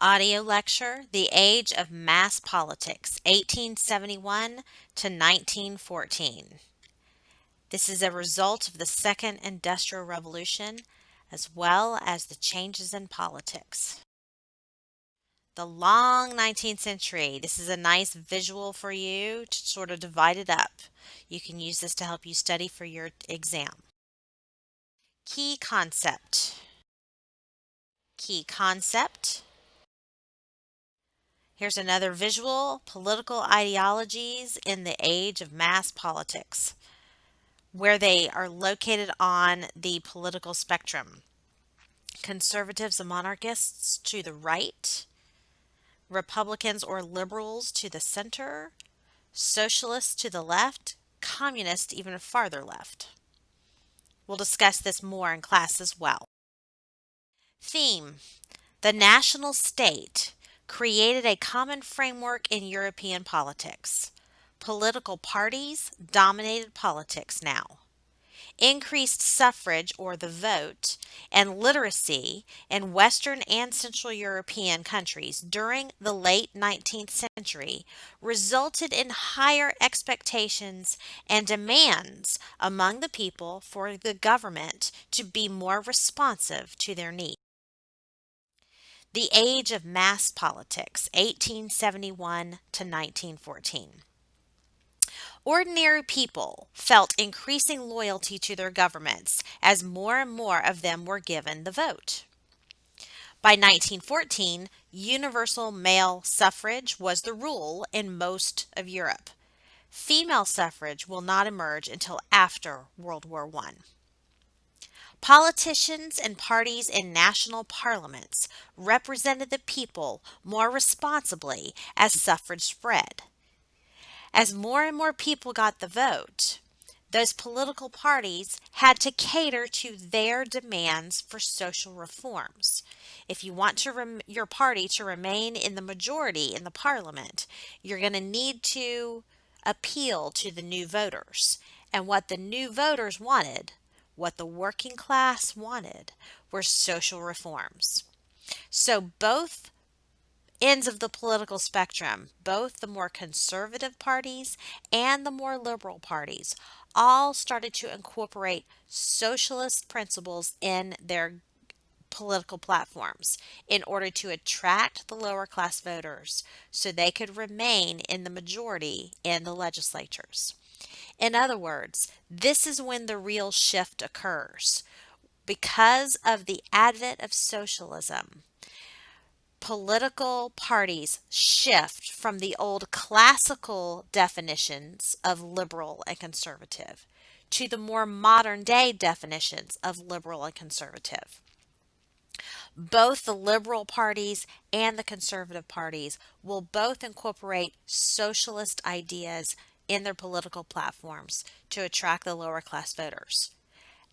Audio lecture, The Age of Mass Politics, 1871 to 1914. This is a result of the Second Industrial Revolution as well as the changes in politics. The long 19th century. This is a nice visual for you to sort of divide it up. You can use this to help you study for your exam. Key concept. Key concept. Here's another visual, political ideologies in the age of mass politics, where they are located on the political spectrum. Conservatives and monarchists to the right, Republicans or liberals to the center, socialists to the left, communists even farther left. We'll discuss this more in class as well. Theme: the national state created a common framework in European politics. Political parties dominated politics now. Increased suffrage or the vote and literacy in Western and Central European countries during the late 19th century resulted in higher expectations and demands among the people for the government to be more responsive to their needs. The Age of Mass Politics, 1871 to 1914. Ordinary people felt increasing loyalty to their governments as more and more of them were given the vote. By 1914, universal male suffrage was the rule in most of Europe. Female suffrage will not emerge until after World War I. Politicians and parties in national parliaments represented the people more responsibly as suffrage spread. As more and more people got the vote, those political parties had to cater to their demands for social reforms. If you want your party to remain in the majority in the parliament, you're going to need to appeal to the new voters. And what the new voters wanted, what the working class wanted, were social reforms. So both ends of the political spectrum, both the more conservative parties and the more liberal parties, all started to incorporate socialist principles in their political platforms in order to attract the lower class voters so they could remain in the majority in the legislatures. In other words, this is when the real shift occurs. Because of the advent of socialism, political parties shift from the old classical definitions of liberal and conservative to the more modern day definitions of liberal and conservative. Both the liberal parties and the conservative parties will both incorporate socialist ideas in their political platforms to attract the lower class voters.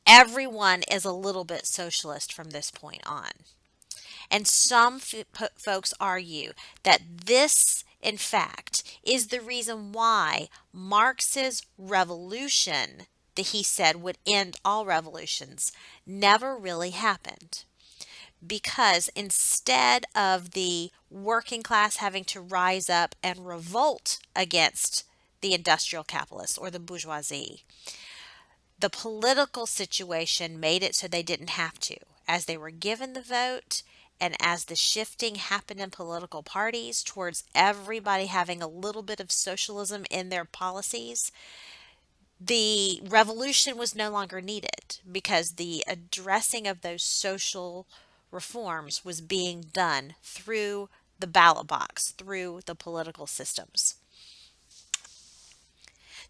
Everyone is a little bit socialist from this point on. And some folks argue that this, in fact, is the reason why Marx's revolution, that he said would end all revolutions, never really happened. Because instead of the working class having to rise up and revolt against the industrial capitalists or the bourgeoisie, the political situation made it so they didn't have to. As they were given the vote, and as the shifting happened in political parties towards everybody having a little bit of socialism in their policies, the revolution was no longer needed because the addressing of those social reforms was being done through the ballot box, through the political systems.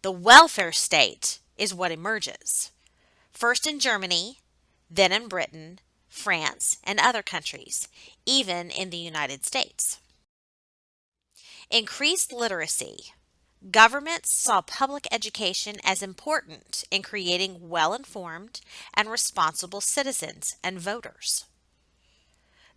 The welfare state is what emerges, first in Germany, then in Britain, France, and other countries, even in the United States. Increased literacy. Governments saw public education as important in creating well-informed and responsible citizens and voters.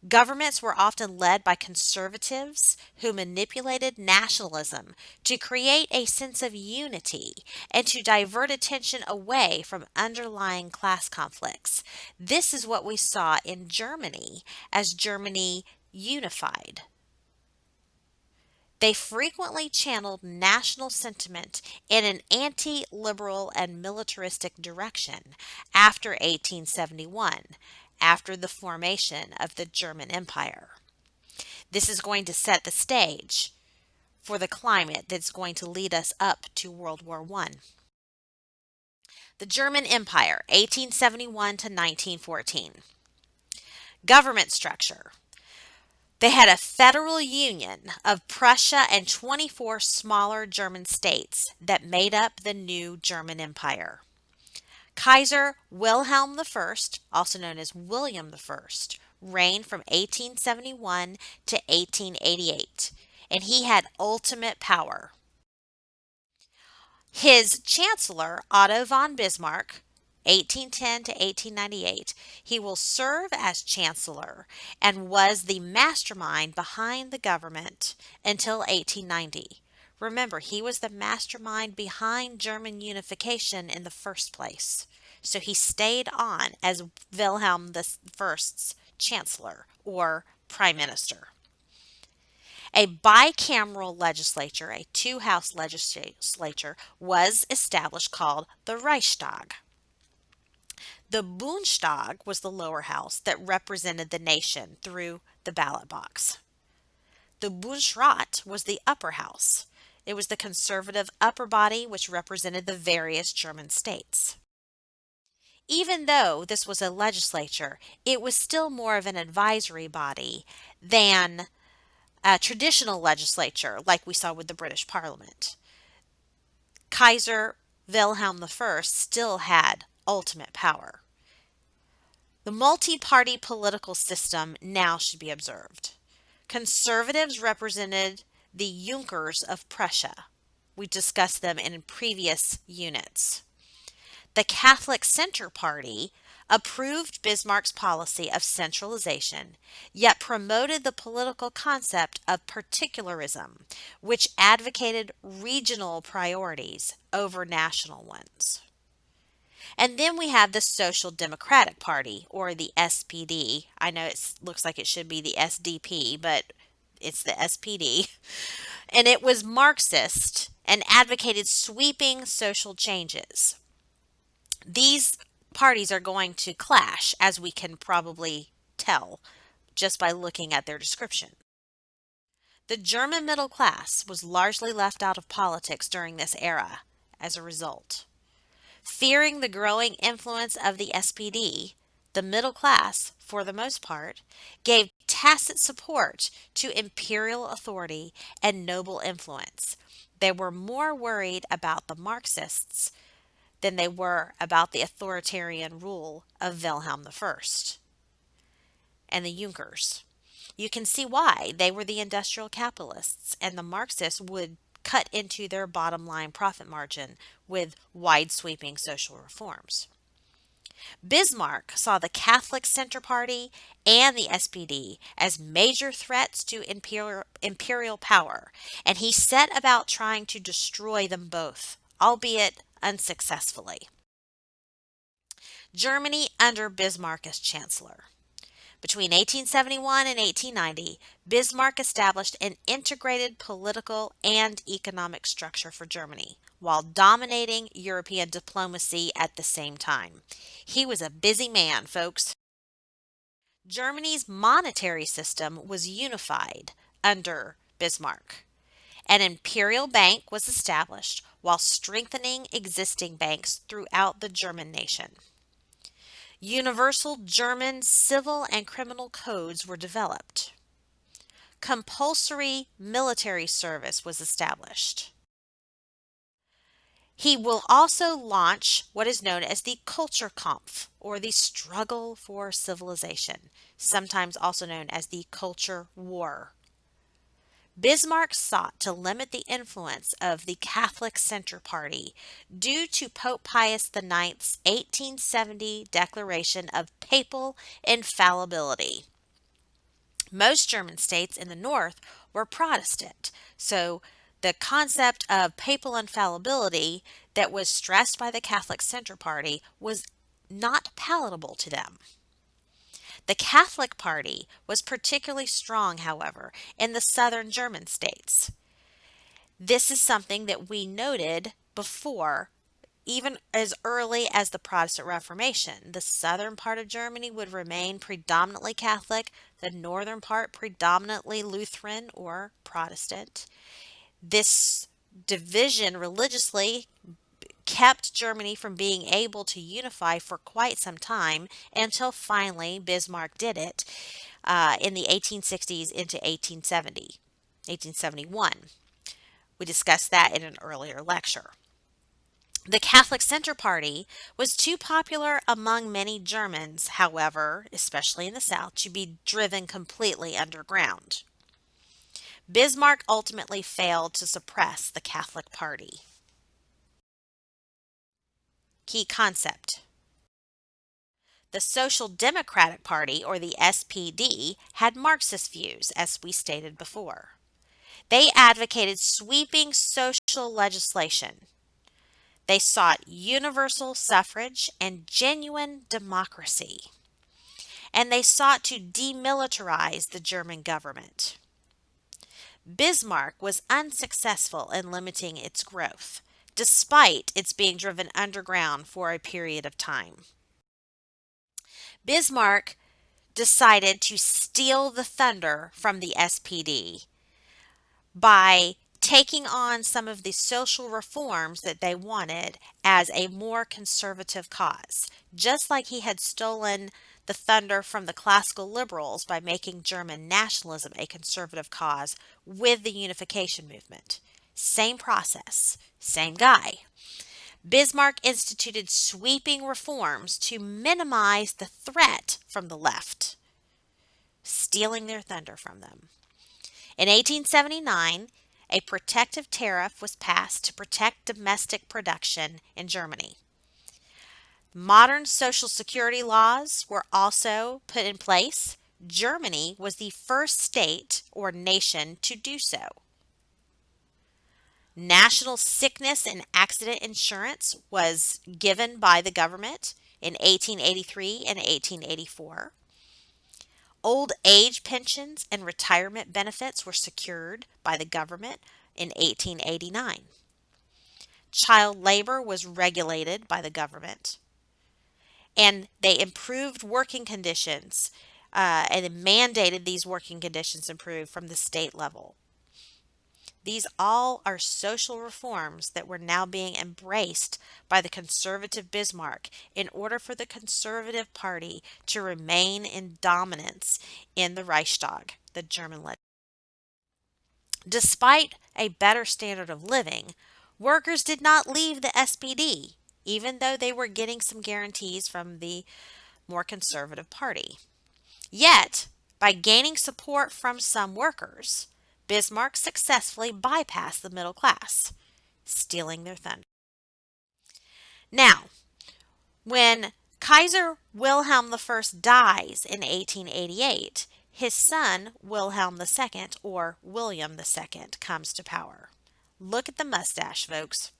Governments were often led by conservatives who manipulated nationalism to create a sense of unity and to divert attention away from underlying class conflicts. This is what we saw in Germany as Germany unified. They frequently channeled national sentiment in an anti liberal and militaristic direction after 1871, after the formation of the German Empire. This is going to set the stage for the climate that's going to lead us up to World War I. The German Empire, 1871 to 1914. Government structure. They had a federal union of Prussia and 24 smaller German states that made up the new German Empire. Kaiser Wilhelm I, also known as William I, reigned from 1871 to 1888, and he had ultimate power. His chancellor, Otto von Bismarck, 1810 to 1898, he will serve as chancellor and was the mastermind behind the government until 1890. Remember, he was the mastermind behind German unification in the first place. So he stayed on as Wilhelm I's chancellor or prime minister. A bicameral legislature, a two-house legislature, was established called the Reichstag. The Bundestag was the lower house that represented the nation through the ballot box. The Bundesrat was the upper house. It was the conservative upper body which represented the various German states. Even though this was a legislature, it was still more of an advisory body than a traditional legislature like we saw with the British Parliament. Kaiser Wilhelm I still had ultimate power. The multi-party political system now should be observed. Conservatives represented the Junkers of Prussia. We discussed them in previous units. The Catholic Center Party approved Bismarck's policy of centralization, yet promoted the political concept of particularism, which advocated regional priorities over national ones. And then we have the Social Democratic Party, or the SPD. I know it looks like it should be the SDP, but it's the SPD. And it was Marxist and advocated sweeping social changes. These parties are going to clash, as we can probably tell just by looking at their description. The German middle class was largely left out of politics during this era as a result. Fearing the growing influence of the SPD, the middle class, for the most part, gave tacit support to imperial authority and noble influence. They were more worried about the Marxists than they were about the authoritarian rule of Wilhelm I and the Junkers. You can see why. They were the industrial capitalists, and the Marxists would cut into their bottom line profit margin with wide sweeping social reforms. Bismarck saw the Catholic Center Party and the SPD as major threats to imperial power, and he set about trying to destroy them both, albeit unsuccessfully. Germany under Bismarck as Chancellor. Between 1871 and 1890, Bismarck established an integrated political and economic structure for Germany, while dominating European diplomacy at the same time. He was a busy man, folks. Germany's monetary system was unified under Bismarck. An imperial bank was established while strengthening existing banks throughout the German nation. Universal German civil and criminal codes were developed. Compulsory military service was established. He will also launch what is known as the Kulturkampf, or the struggle for civilization, sometimes also known as the Culture War. Bismarck sought to limit the influence of the Catholic Center Party due to Pope Pius IX's 1870 declaration of papal infallibility. Most German states in the north were Protestant, so the concept of papal infallibility that was stressed by the Catholic Center Party was not palatable to them. The Catholic Party was particularly strong, however, in the southern German states. This is something that we noted before, even as early as the Protestant Reformation. The southern part of Germany would remain predominantly Catholic, the northern part predominantly Lutheran or Protestant. This division religiously kept Germany from being able to unify for quite some time until finally Bismarck did it in the 1860s into 1871. We discussed that in an earlier lecture. The Catholic Center Party was too popular among many Germans, however, especially in the South, to be driven completely underground. Bismarck ultimately failed to suppress the Catholic Party. Key concept. The Social Democratic Party, or the SPD, had Marxist views, as we stated before. They advocated sweeping social legislation. They sought universal suffrage and genuine democracy. And they sought to demilitarize the German government. Bismarck was unsuccessful in limiting its growth, despite its being driven underground for a period of time. Bismarck decided to steal the thunder from the SPD by taking on some of the social reforms that they wanted as a more conservative cause, just like he had stolen the thunder from the classical liberals by making German nationalism a conservative cause with the unification movement. Same process, same guy. Bismarck instituted sweeping reforms to minimize the threat from the left, stealing their thunder from them. In 1879, a protective tariff was passed to protect domestic production in Germany. Modern Social Security laws were also put in place. Germany was the first state or nation to do so. National sickness and accident insurance was given by the government in 1883 and 1884. Old age pensions and retirement benefits were secured by the government in 1889. Child labor was regulated by the government, and they improved working conditions and mandated these working conditions improve from the state level. These all are social reforms that were now being embraced by the conservative Bismarck in order for the Conservative Party to remain in dominance in the Reichstag, the German legislature. Despite a better standard of living, workers did not leave the SPD, even though they were getting some guarantees from the more conservative party. Yet, by gaining support from some workers, Bismarck successfully bypassed the middle class, stealing their thunder. Now, when Kaiser Wilhelm I dies in 1888, his son Wilhelm II, or William II, comes to power. Look at the mustache, folks.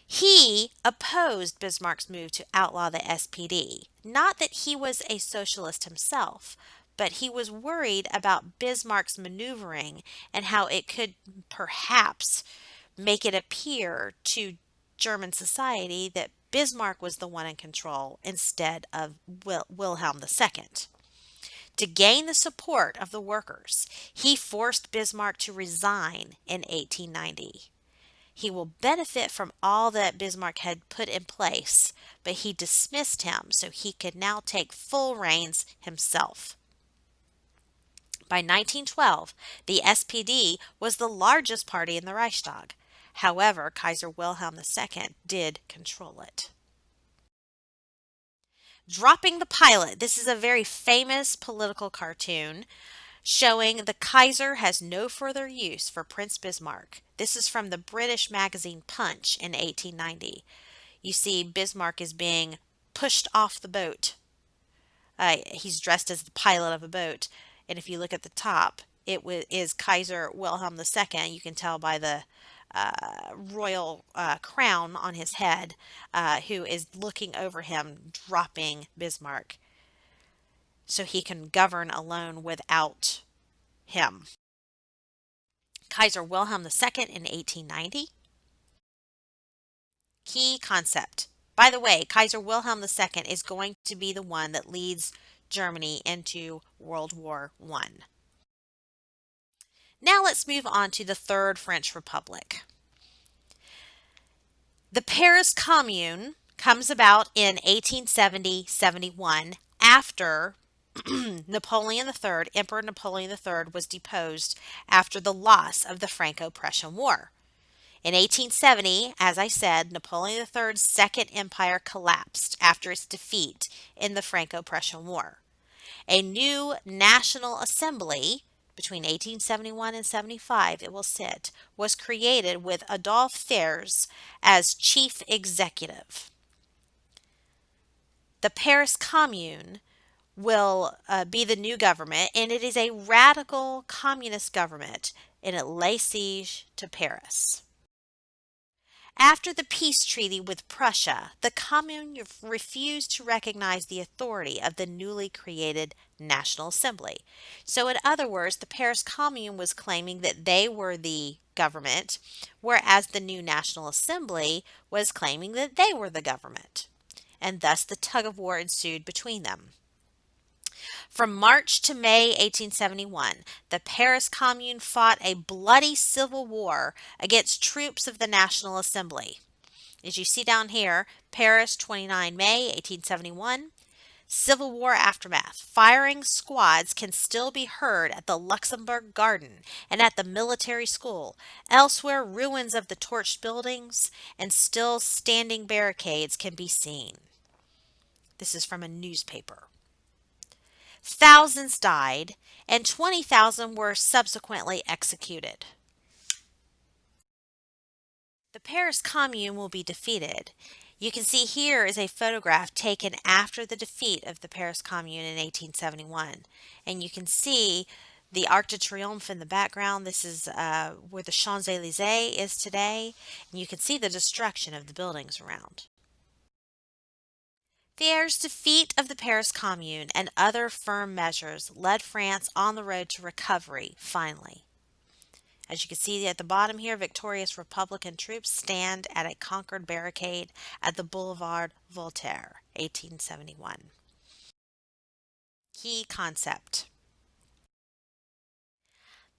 He opposed Bismarck's move to outlaw the SPD. Not that he was a socialist himself, but he was worried about Bismarck's maneuvering and how it could perhaps make it appear to German society that Bismarck was the one in control instead of Wilhelm II. To gain the support of the workers, he forced Bismarck to resign in 1890. He will benefit from all that Bismarck had put in place, but he dismissed him so he could now take full reins himself. By 1912, the SPD was the largest party in the Reichstag. However, Kaiser Wilhelm II did control it. Dropping the Pilot. This is a very famous political cartoon showing the Kaiser has no further use for Prince Bismarck. This is from the British magazine Punch in 1890. You see Bismarck is being pushed off the boat. He's dressed as the pilot of a boat. And if you look at the top, it is Kaiser Wilhelm II. You can tell by the royal crown on his head, who is looking over him, dropping Bismarck. so he can govern alone without him. Kaiser Wilhelm II in 1890. Key concept. By the way, Kaiser Wilhelm II is going to be the one that leads Germany into World War I. Now let's move on to the Third French Republic. The Paris Commune comes about in 1870-71 after Napoleon III, Emperor Napoleon III, was deposed after the loss of the Franco-Prussian War. In 1870, as I said, Napoleon III's Second Empire collapsed after its defeat in the Franco-Prussian War. A new National Assembly between 1871 and 75, it will sit, was created with Adolphe Thiers as chief executive. The Paris Commune will be the new government, and it is a radical communist government, and it lays siege to Paris. After the peace treaty with Prussia, the Commune refused to recognize the authority of the newly created National Assembly. So, in other words, the Paris Commune was claiming that they were the government, whereas the new National Assembly was claiming that they were the government. And thus the tug of war ensued between them. From March to May 1871, the Paris Commune fought a bloody civil war against troops of the National Assembly. As you see down here, Paris, 29 May 1871, Civil War aftermath. Firing squads can still be heard at the Luxembourg Garden and at the military school. Elsewhere, ruins of the torched buildings and still standing barricades can be seen. This is from a newspaper. Thousands died, and 20,000 were subsequently executed. The Paris Commune will be defeated. You can see here is a photograph taken after the defeat of the Paris Commune in 1871. And you can see the Arc de Triomphe in the background. This is where the Champs-Élysées is today. And you can see the destruction of the buildings around. Thiers' defeat of the Paris Commune and other firm measures led France on the road to recovery, finally. As you can see at the bottom here, victorious Republican troops stand at a conquered barricade at the Boulevard Voltaire, 1871. Key concept.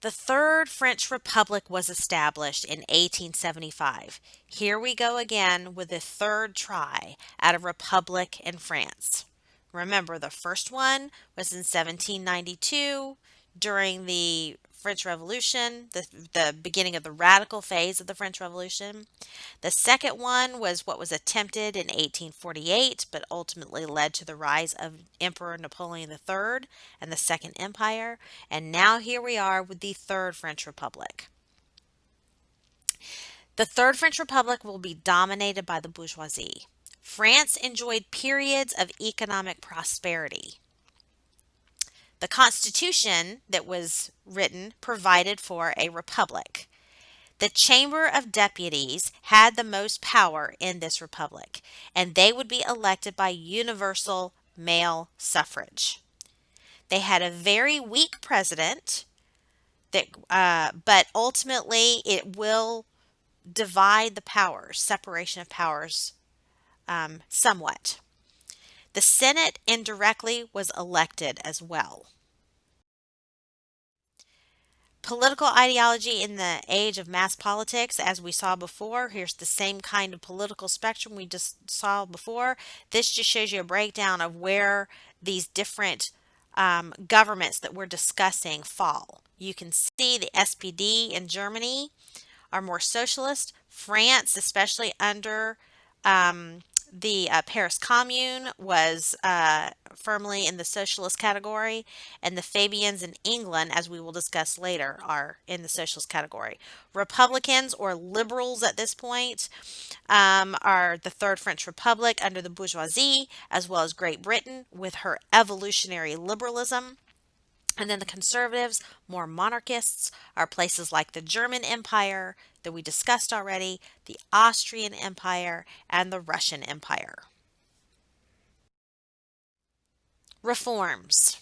The Third French Republic was established in 1875. Here we go again with the third try at a republic in France. Remember, the first one was in 1792 during the French Revolution, the beginning of the radical phase of the French Revolution. The second one was what was attempted in 1848, but ultimately led to the rise of Emperor Napoleon III and the Second Empire. And now here we are with the Third French Republic. The Third French Republic will be dominated by the bourgeoisie. France enjoyed periods of economic prosperity. The Constitution that was written provided for a republic. The Chamber of Deputies had the most power in this republic, and they would be elected by universal male suffrage. They had a very weak president, but ultimately it will divide the powers, separation of powers somewhat. The Senate indirectly was elected as well. Political ideology in the age of mass politics, as we saw before. Here's the same kind of political spectrum we just saw before. This just shows you a breakdown of where these different governments that we're discussing fall. You can see the SPD in Germany are more socialist. France, especially under the Paris Commune, was firmly in the socialist category, and the Fabians in England, as we will discuss later, are in the socialist category. Republicans or liberals at this point are the Third French Republic under the bourgeoisie, as well as Great Britain with her evolutionary liberalism. And then the conservatives, more monarchists, are places like the German Empire that we discussed already, the Austrian Empire, and the Russian Empire. Reforms.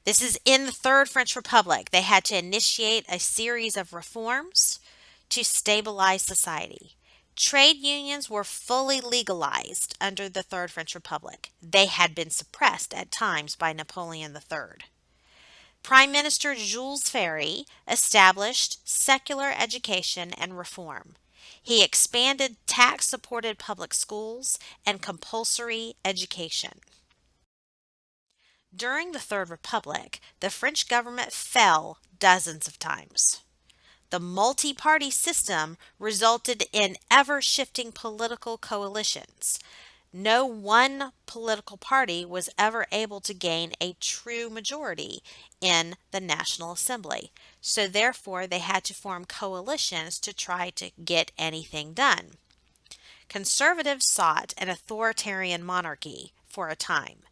This is in the Third French Republic. They had to initiate a series of reforms to stabilize society. Trade unions were fully legalized under the Third French Republic. They had been suppressed at times by Napoleon III. Prime Minister Jules Ferry established secular education and reform. He expanded tax supported public schools and compulsory education. During the Third Republic, the French government fell dozens of times. The multi party system resulted in ever shifting political coalitions. No one political party was ever able to gain a true majority in the National Assembly. So, therefore, they had to form coalitions to try to get anything done. Conservatives sought an authoritarian monarchy for a time.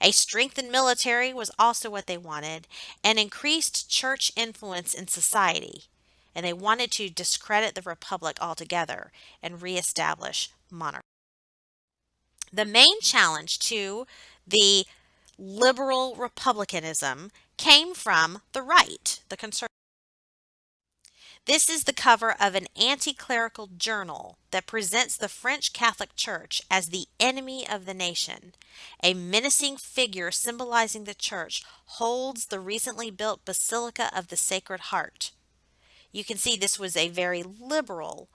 A strengthened military was also what they wanted, and increased church influence in society. And they wanted to discredit the republic altogether and reestablish monarchy. The main challenge to the liberal republicanism came from the right, the conservative. This is the cover of an anti clerical journal that presents the French Catholic Church as the enemy of the nation. A menacing figure symbolizing the church holds the recently built Basilica of the Sacred Heart. You can see this was a very liberal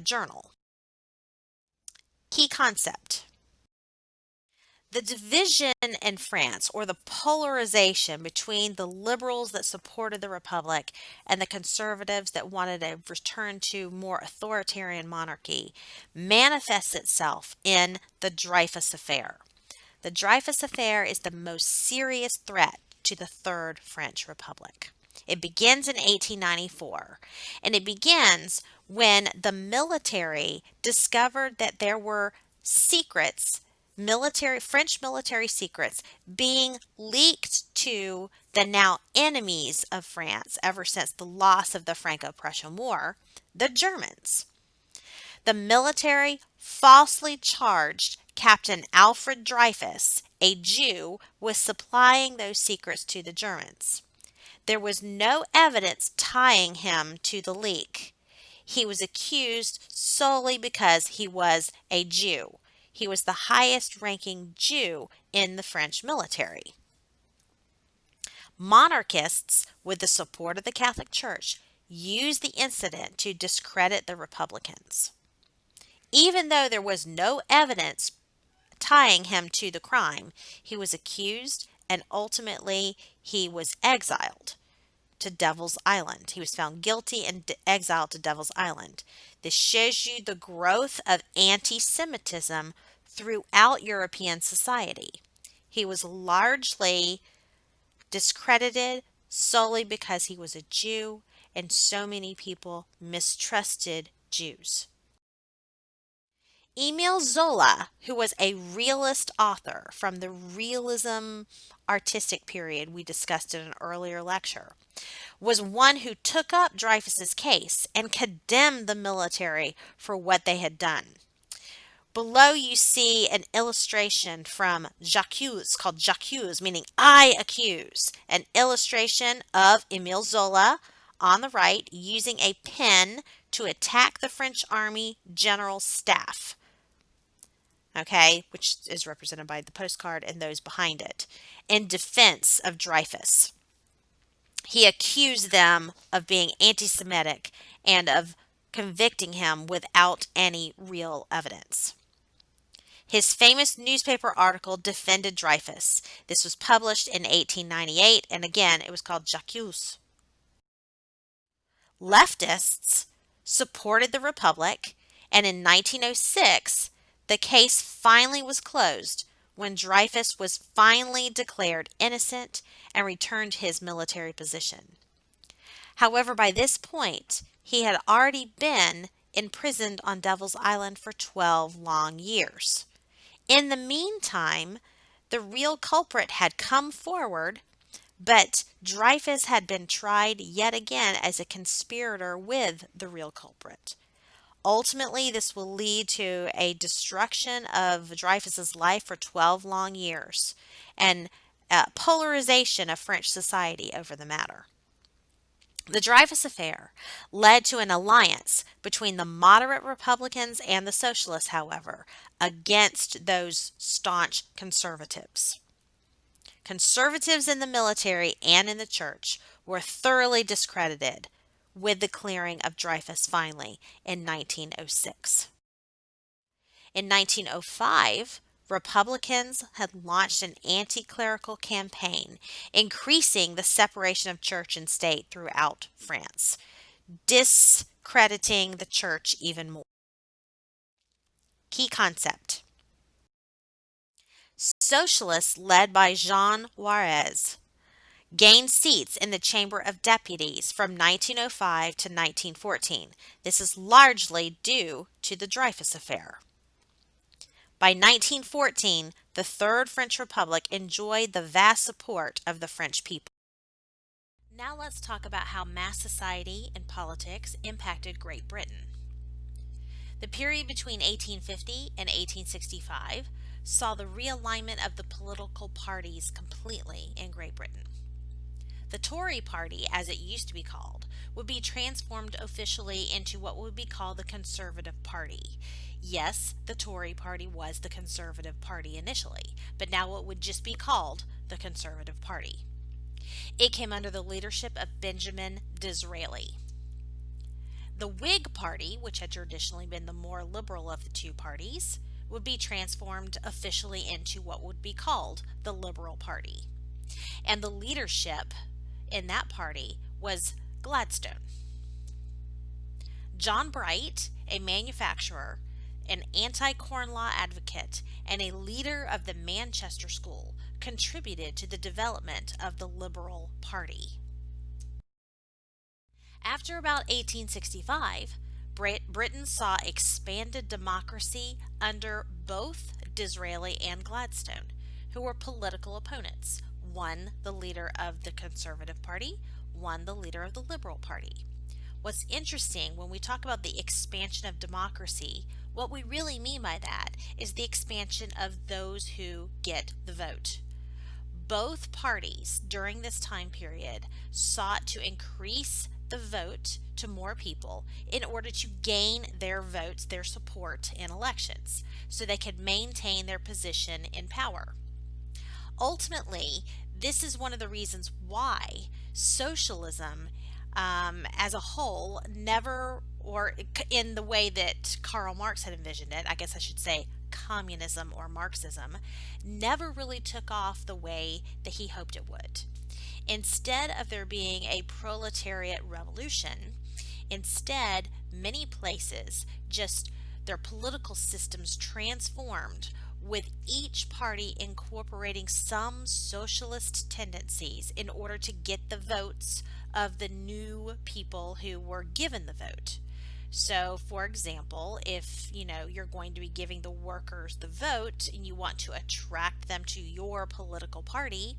journal. Key concept. The division in France, or the polarization between the liberals that supported the Republic and the conservatives that wanted a return to more authoritarian monarchy, manifests itself in the Dreyfus Affair. The Dreyfus Affair is the most serious threat to the Third French Republic. It begins in 1894, and it begins when the military discovered that there were secrets, French military secrets being leaked to the now enemies of France ever since the loss of the Franco-Prussian War, the Germans. The military falsely charged Captain Alfred Dreyfus, a Jew, with supplying those secrets to the Germans. There was no evidence tying him to the leak. He was accused solely because he was a Jew. He was the highest ranking Jew in the French military. Monarchists, with the support of the Catholic Church, used the incident to discredit the Republicans. Even though there was no evidence tying him to the crime, he was accused and ultimately he was exiled to Devil's Island. He was found guilty and exiled to Devil's Island. This shows you the growth of anti Semitism throughout European society. He was largely discredited solely because he was a Jew, and so many people mistrusted Jews. Emile Zola, who was a realist author from the realism artistic period we discussed in an earlier lecture, was one who took up Dreyfus's case and condemned the military for what they had done. Below you see an illustration from J'accuse, called J'accuse, meaning I accuse, an illustration of Emile Zola on the right using a pen to attack the French army general staff. Okay, which is represented by the postcard and those behind it, in defense of Dreyfus. He accused them of being anti Semitic and of convicting him without any real evidence. His famous newspaper article defended Dreyfus. This was published in 1898, and again, it was called J'accuse. Leftists supported the Republic, and in 1906, the case finally was closed when Dreyfus was finally declared innocent and returned to his military position. However, by this point, he had already been imprisoned on Devil's Island for 12 long years. In the meantime, the real culprit had come forward, but Dreyfus had been tried yet again as a conspirator with the real culprit. Ultimately, this will lead to a destruction of Dreyfus's life for 12 long years. And polarization of French society over the matter. The Dreyfus Affair led to an alliance between the moderate Republicans and the Socialists, however, against those staunch conservatives. Conservatives in the military and in the church were thoroughly discredited with the clearing of Dreyfus finally in 1906. In 1905, Republicans had launched an anti clerical campaign, increasing the separation of church and state throughout France, discrediting the church even more. Key concept: Socialists, led by Jean Jaurès, gained seats in the Chamber of Deputies from 1905 to 1914. This is largely due to the Dreyfus Affair. By 1914, the Third French Republic enjoyed the vast support of the French people. Now let's talk about how mass society and politics impacted Great Britain. The period between 1850 and 1865 saw the realignment of the political parties completely in Great Britain. The Tory party, as it used to be called, would be transformed officially into what would be called the Conservative Party. Yes, the Tory party was the Conservative Party initially, but now it would just be called the Conservative Party. It came under the leadership of Benjamin Disraeli. The Whig Party, which had traditionally been the more liberal of the two parties, would be transformed officially into what would be called the Liberal Party. And the leadership in that party was Gladstone. John Bright, a manufacturer, an anti-corn law advocate, and a leader of the Manchester School, contributed to the development of the Liberal Party. After about 1865, Britain saw expanded democracy under both Disraeli and Gladstone, who were political opponents. One, the leader of the Conservative Party, one, the leader of the Liberal Party. What's interesting when we talk about the expansion of democracy, what we really mean by that is the expansion of those who get the vote. Both parties during this time period sought to increase the vote to more people in order to gain their votes, their support in elections, so they could maintain their position in power. Ultimately, this is one of the reasons why socialism as a whole never, or in the way that Karl Marx had envisioned it, I guess I should say communism or Marxism, never really took off the way that he hoped it would. Instead of there being a proletariat revolution, instead, many places just their political systems transformed, with each party incorporating some socialist tendencies in order to get the votes of the new people who were given the vote. So, for example, if you're going to be giving the workers the vote and you want to attract them to your political party,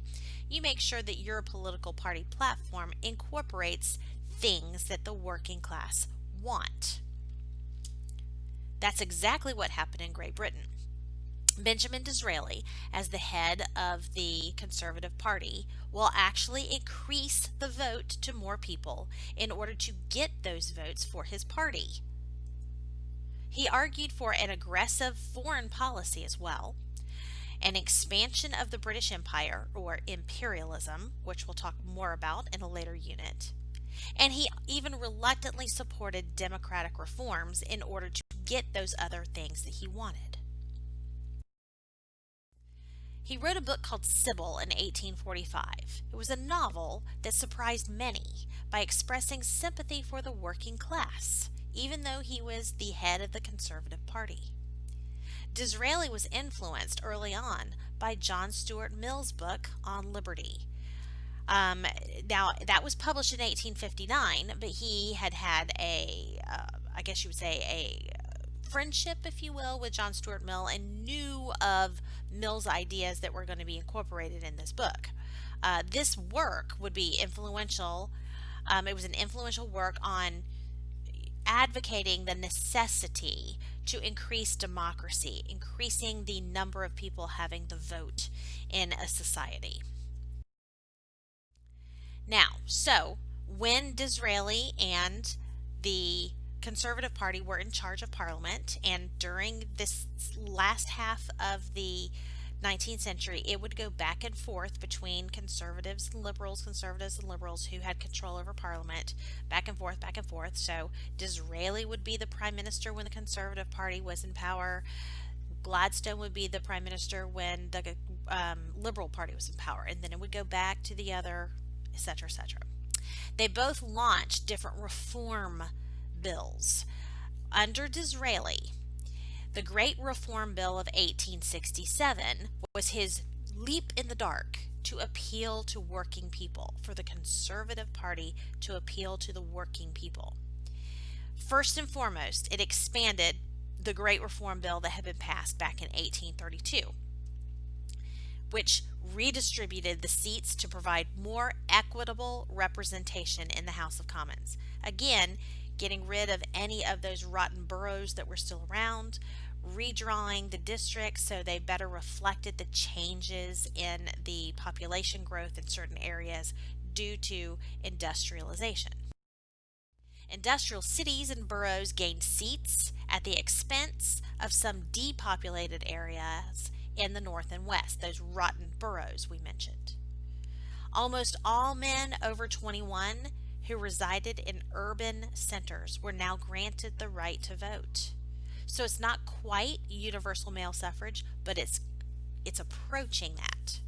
you make sure that your political party platform incorporates things that the working class want. That's exactly what happened in Great Britain. Benjamin Disraeli, as the head of the Conservative Party, will actually increase the vote to more people in order to get those votes for his party. He argued for an aggressive foreign policy as well, an expansion of the British Empire, or imperialism, which we'll talk more about in a later unit. And he even reluctantly supported democratic reforms in order to get those other things that he wanted. He wrote a book called Sybil in 1845. It was a novel that surprised many by expressing sympathy for the working class, even though he was the head of the Conservative Party. Disraeli was influenced early on by John Stuart Mill's book on liberty. Now, that was published in 1859, but he had I guess you would say, a friendship, if you will, with John Stuart Mill and knew of Mill's ideas that were going to be incorporated in this book. This work would be influential. It was an influential work on advocating the necessity to increase democracy, increasing the number of people having the vote in a society. Now, so when Disraeli and the Conservative Party were in charge of Parliament, and during this last half of the 19th century, it would go back and forth between conservatives and liberals who had control over Parliament, back and forth, back and forth. So Disraeli would be the prime minister when the Conservative Party was in power. Gladstone would be the prime minister when the Liberal Party was in power, and then it would go back to the other, etc., etc. They both launched different reform bills. Under Disraeli, the Great Reform Bill of 1867 was his leap in the dark to appeal to working people, for the Conservative Party to appeal to the working people. First and foremost, it expanded the Great Reform Bill that had been passed back in 1832, which redistributed the seats to provide more equitable representation in the House of Commons. Again, getting rid of any of those rotten boroughs that were still around, redrawing the districts so they better reflected the changes in the population growth in certain areas due to industrialization. Industrial cities and boroughs gained seats at the expense of some depopulated areas in the north and west, those rotten boroughs we mentioned. Almost all men over 21 who resided in urban centers were now granted the right to vote. So it's not quite universal male suffrage, but it's approaching that.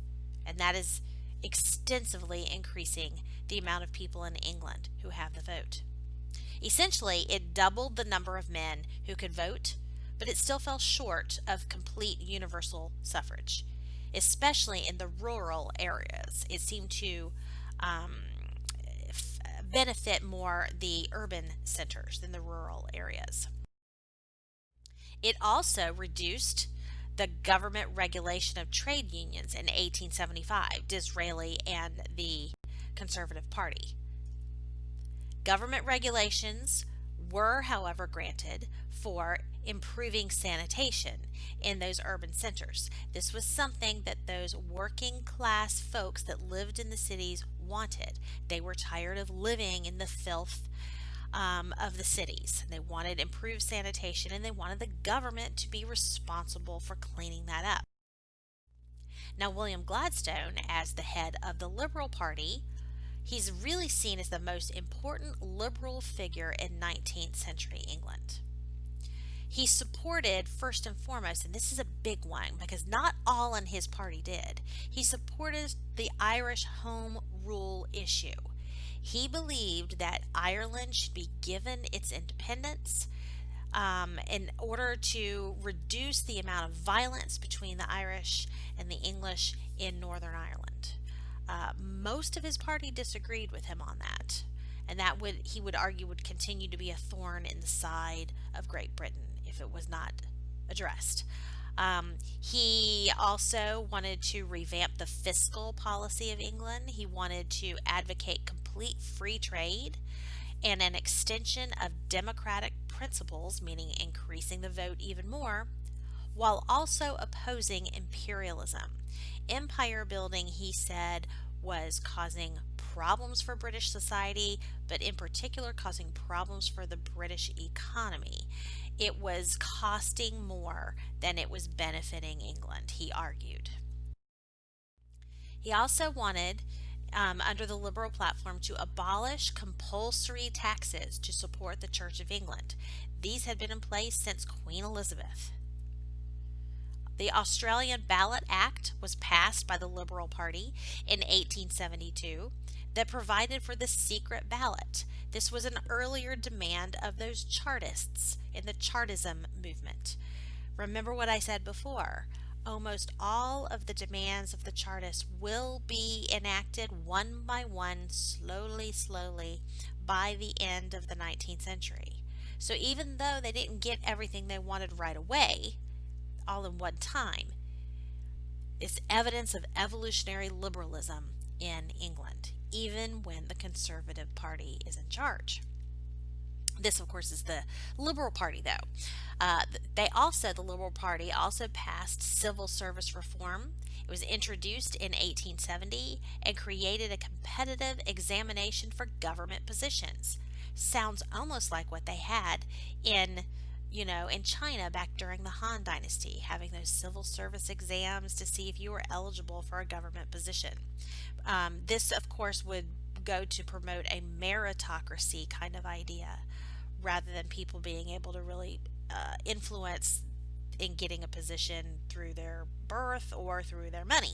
And that is extensively increasing the amount of people in England who have the vote. Essentially, it doubled the number of men who could vote, but it still fell short of complete universal suffrage, especially in the rural areas. It seemed to benefit more the urban centers than the rural areas. It also reduced the government regulation of trade unions in 1875, Disraeli and the Conservative Party. Government regulations were, however, granted for improving sanitation in those urban centers. This was something that those working class folks that lived in the cities wanted. They were tired of living in the filth of the cities. They wanted improved sanitation, and they wanted the government to be responsible for cleaning that up. Now, William Gladstone, as the head of the Liberal Party, he's really seen as the most important liberal figure in 19th century England. He supported, first and foremost, and this is a big one because not all in his party did, he supported the Irish Home Rule issue. He believed that Ireland should be given its independence in order to reduce the amount of violence between the Irish and the English in Northern Ireland. Most of his party disagreed with him on that, and that he would argue would continue to be a thorn in the side of Great Britain if it was not addressed. He also wanted to revamp the fiscal policy of England. He wanted to advocate complete free trade and an extension of democratic principles, meaning increasing the vote even more, while also opposing imperialism. Empire building, he said, was causing problems for British society, but in particular causing problems for the British economy. It was costing more than it was benefiting England, he argued. He also wanted, under the Liberal platform, to abolish compulsory taxes to support the Church of England. These had been in place since Queen Elizabeth. The Australian Ballot Act was passed by the Liberal Party in 1872 that provided for the secret ballot. This was an earlier demand of those Chartists in the Chartism movement. Remember what I said before. Almost all of the demands of the Chartists will be enacted one by one, slowly, by the end of the 19th century. So even though they didn't get everything they wanted right away, all in one time, it's evidence of evolutionary liberalism in England, even when the Conservative Party is in charge. This, of course, is the Liberal Party, though. The Liberal Party also passed civil service reform. It was introduced in 1870 and created a competitive examination for government positions. Sounds almost like what they had in in China back during the Han Dynasty, having those civil service exams to see if you were eligible for a government position. This, of course, would go to promote a meritocracy kind of idea rather than people being able to really influence in getting a position through their birth or through their money.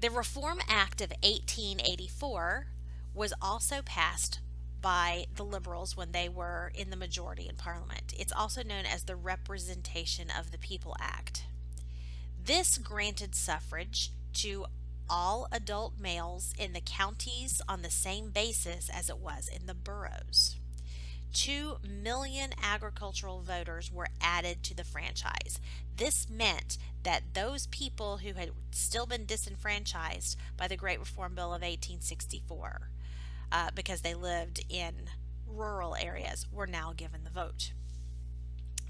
The Reform Act of 1884 was also passed by the Liberals when they were in the majority in Parliament. It's also known as the Representation of the People Act. This granted suffrage to all adult males in the counties on the same basis as it was in the boroughs. 2 million agricultural voters were added to the franchise. This meant that those people who had still been disenfranchised by the Great Reform Bill of 1864, because they lived in rural areas, were now given the vote.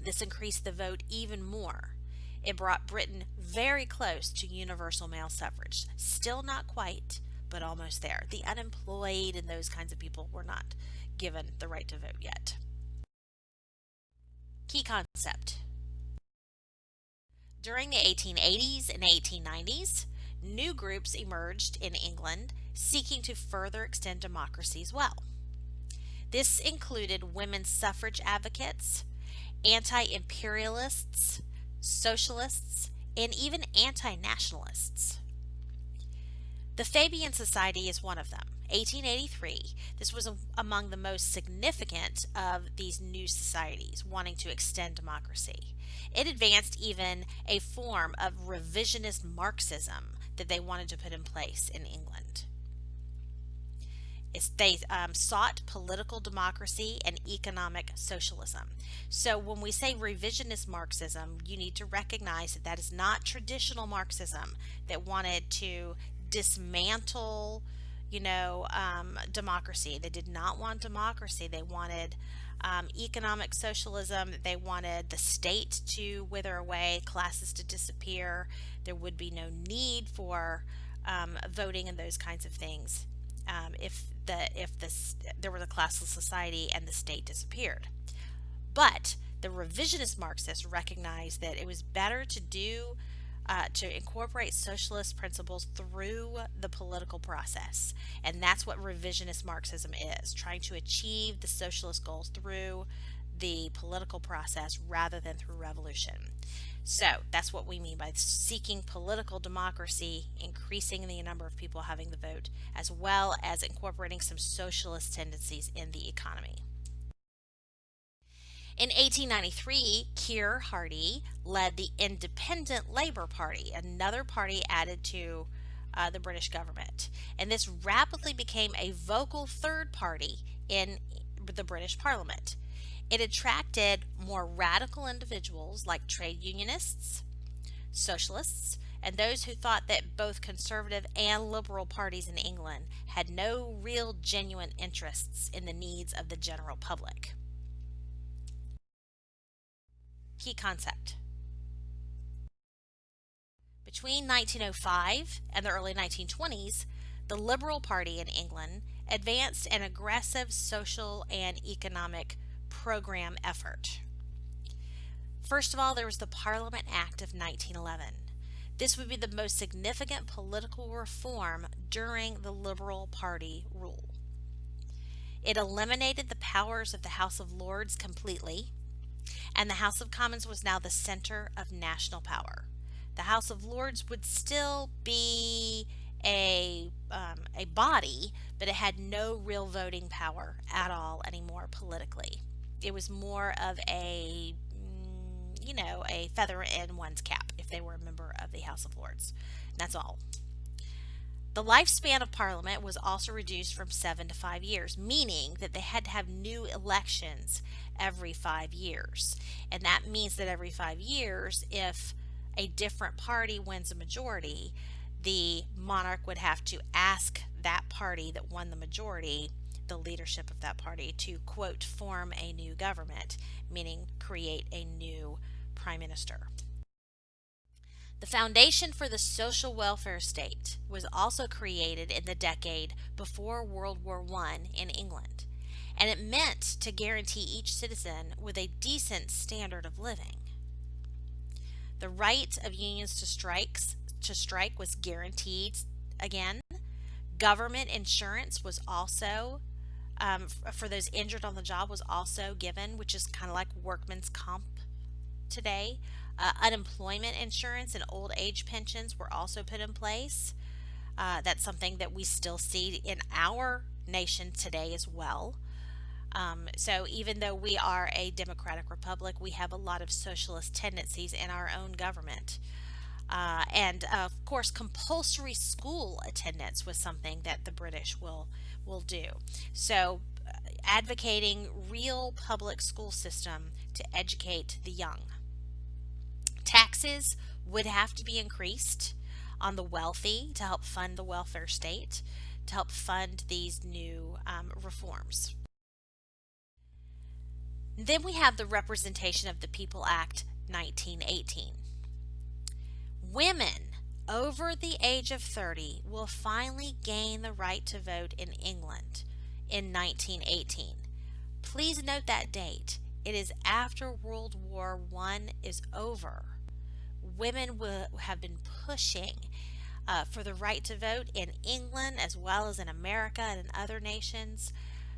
This increased the vote even more. It brought Britain very close to universal male suffrage. Still not quite, but almost there. The unemployed and those kinds of people were not given the right to vote yet. Key concept. During the 1880s and 1890s, new groups emerged in England seeking to further extend democracy as well. This included women's suffrage advocates, anti-imperialists, socialists, and even anti-nationalists. The Fabian Society is one of them. 1883, this was among the most significant of these new societies wanting to extend democracy. It advanced even a form of revisionist Marxism that they wanted to put in place in England. They sought political democracy and economic socialism. So when we say revisionist Marxism, you need to recognize that that is not traditional Marxism that wanted to dismantle democracy. They did not want democracy. They wanted economic socialism. They wanted the state to wither away, classes to disappear. There would be no need for voting and those kinds of things if there was a classless society and the state disappeared. But the revisionist Marxists recognized that it was better to incorporate socialist principles through the political process. And that's what revisionist Marxism is, trying to achieve the socialist goals through the political process rather than through revolution. So that's what we mean by seeking political democracy, increasing the number of people having the vote, as well as incorporating some socialist tendencies in the economy. In 1893, Keir Hardie led the Independent Labour Party, another party added to the British government. And this rapidly became a vocal third party in the British Parliament. It attracted more radical individuals like trade unionists, socialists, and those who thought that both conservative and liberal parties in England had no real genuine interests in the needs of the general public. Key concept. Between 1905 and the early 1920s, the Liberal Party in England advanced an aggressive social and economic program effort. First of all, there was the Parliament Act of 1911. This would be the most significant political reform during the Liberal Party rule. It eliminated the powers of the House of Lords completely, and the House of Commons was now the center of national power. The House of Lords would still be a body, but it had no real voting power at all anymore politically. It was more of a feather in one's cap if they were a member of the House of Lords. That's all. The lifespan of Parliament was also reduced from 7 to 5 years, meaning that they had to have new elections every 5 years. And that means that every 5 years, if a different party wins a majority, the monarch would have to ask that party that won the majority, the leadership of that party, to, quote, form a new government, meaning create a new prime minister. The foundation for the social welfare state was also created in the decade before World War I in England, and it meant to guarantee each citizen with a decent standard of living. The right of unions to strike was guaranteed again. Government insurance was also for those injured on the job was also given, which is kind of like workman's comp today. Unemployment insurance and old age pensions were also put in place. That's something that we still see in our nation today as well. So even though we are a democratic republic, we have a lot of socialist tendencies in our own government. And of course, compulsory school attendance was something that the British will do. So, advocating real public school system to educate the young. Taxes would have to be increased on the wealthy to help fund the welfare state, to help fund these new reforms. Then we have the Representation of the People Act 1918. Women over the age of 30 will finally gain the right to vote in England in 1918. Please note that date. It is after World War I is over. Women will have been pushing for the right to vote in England as well as in America and in other nations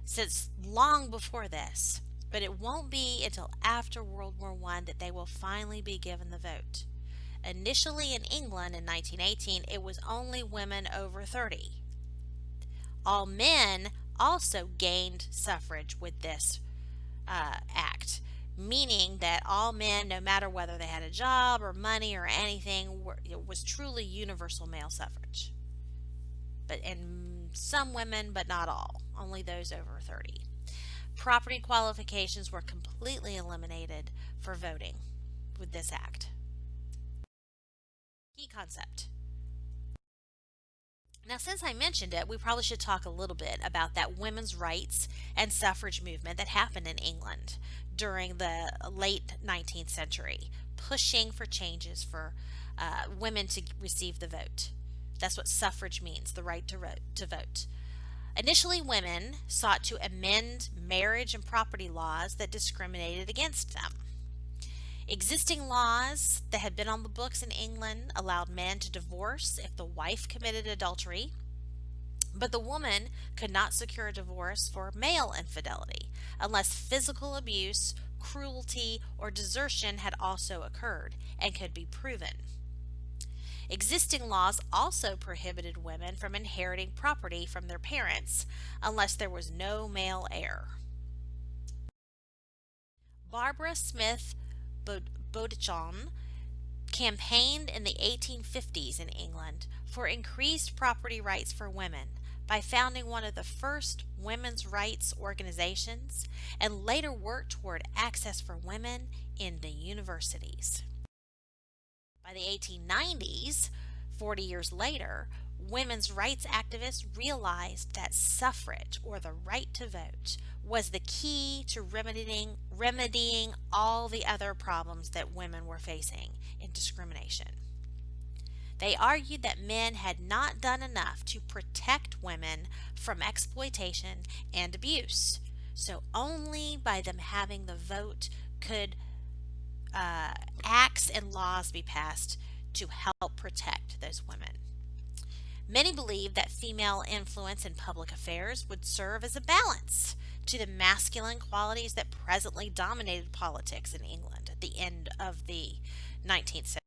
since long before this. But it won't be until after World War I that they will finally be given the vote. Initially in England in 1918, it was only women over 30. All men also gained suffrage with this act, meaning that all men, no matter whether they had a job or money or anything, it was truly universal male suffrage. But in some women, but not all, only those over 30. Property qualifications were completely eliminated for voting with this act. Key concept. Now, since I mentioned it, we probably should talk a little bit about that women's rights and suffrage movement that happened in England during the late 19th century, pushing for changes for women to receive the vote. That's what suffrage means, the right to vote. Initially, women sought to amend marriage and property laws that discriminated against them. Existing laws that had been on the books in England allowed men to divorce if the wife committed adultery, but the woman could not secure a divorce for male infidelity unless physical abuse, cruelty, or desertion had also occurred and could be proven. Existing laws also prohibited women from inheriting property from their parents unless there was no male heir. Barbara Smith Bowditch campaigned in the 1850s in England for increased property rights for women by founding one of the first women's rights organizations and later worked toward access for women in the universities. By the 1890s, 40 years later, women's rights activists realized that suffrage, or the right to vote, was the key to remedying all the other problems that women were facing in discrimination. They argued that men had not done enough to protect women from exploitation and abuse, so only by them having the vote could acts and laws be passed to help protect those women. Many believed that female influence in public affairs would serve as a balance to the masculine qualities that presently dominated politics in England at the end of the 19th century.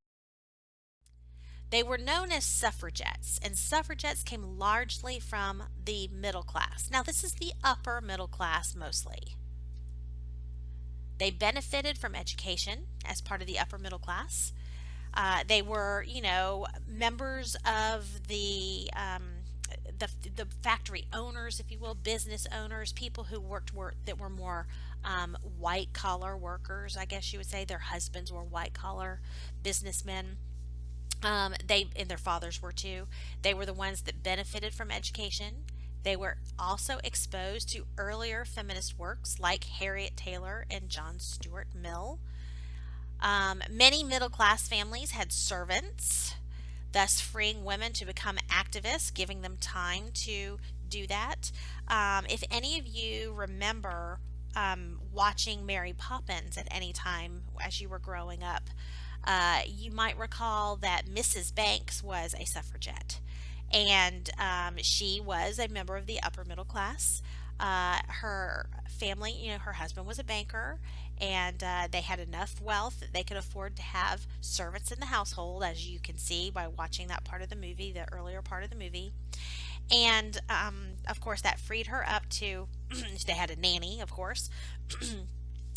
They were known as suffragettes, and suffragettes came largely from the middle class. Now, this is the upper middle class mostly. They benefited from education as part of the upper middle class. They were, members of the factory owners, if you will, business owners, people who that were more white collar workers, I guess you would say. Their husbands were white collar businessmen. And their fathers were too. They were the ones that benefited from education. They were also exposed to earlier feminist works like Harriet Taylor and John Stuart Mill. Many middle class families had servants, thus freeing women to become activists, giving them time to do that. If any of you remember watching Mary Poppins at any time as you were growing up, you might recall that Mrs. Banks was a suffragette, and she was a member of the upper middle class. Her family, her husband was a banker, and they had enough wealth that they could afford to have servants in the household, as you can see by watching that part of the movie, the earlier part of the movie. And of course, that freed her up to, they had a nanny, of course,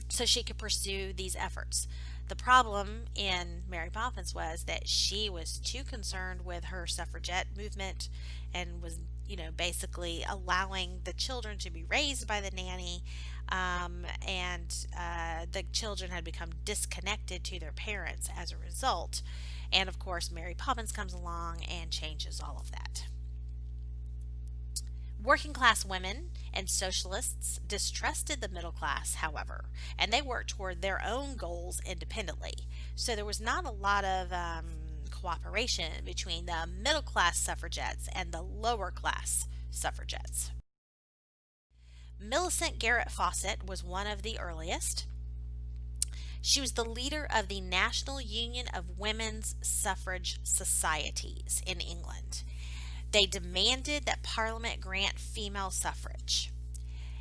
so she could pursue these efforts. The problem in Mary Poppins was that she was too concerned with her suffragette movement and was, basically allowing the children to be raised by the nanny. And the children had become disconnected to their parents as a result. And of course, Mary Poppins comes along and changes all of that. Working class women and socialists distrusted the middle class, however, and they worked toward their own goals independently. So there was not a lot of cooperation between the middle class suffragettes and the lower class suffragettes. Millicent Garrett Fawcett was one of the earliest. She was the leader of the National Union of Women's Suffrage Societies in England. They demanded that Parliament grant female suffrage,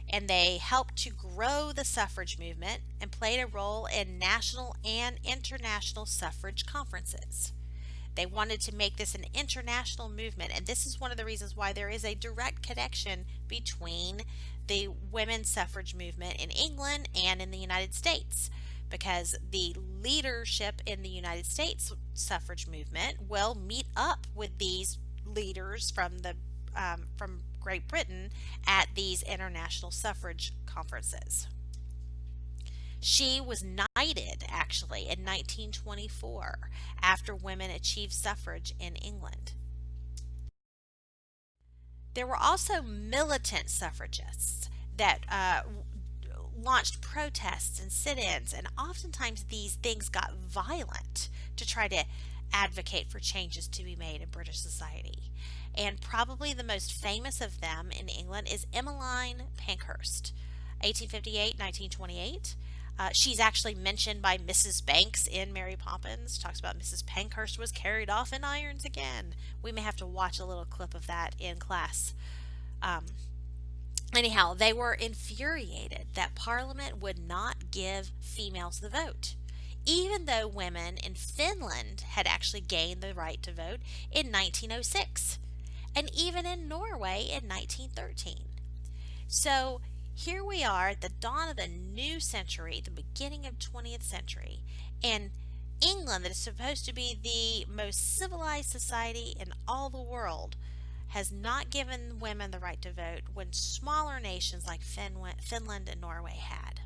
and they helped to grow the suffrage movement and played a role in national and international suffrage conferences. They wanted to make this an international movement, and this is one of the reasons why there is a direct connection between the women's suffrage movement in England and in the United States, because the leadership in the United States suffrage movement will meet up with these leaders from Great Britain at these international suffrage conferences. She was knighted actually in 1924 after women achieved suffrage in England. There were also militant suffragists that launched protests and sit-ins, and oftentimes these things got violent to try to advocate for changes to be made in British society. And probably the most famous of them in England is Emmeline Pankhurst, 1858-1928. She's actually mentioned by Mrs. Banks in Mary Poppins. Talks about Mrs. Pankhurst was carried off in irons again. We may have to watch a little clip of that in class. Anyhow, they were infuriated that Parliament would not give females the vote, even though women in Finland had actually gained the right to vote in 1906, and even in Norway in 1913. So here we are at the dawn of the new century, the beginning of 20th century, and England, that is supposed to be the most civilized society in all the world, has not given women the right to vote when smaller nations like Finland and Norway had.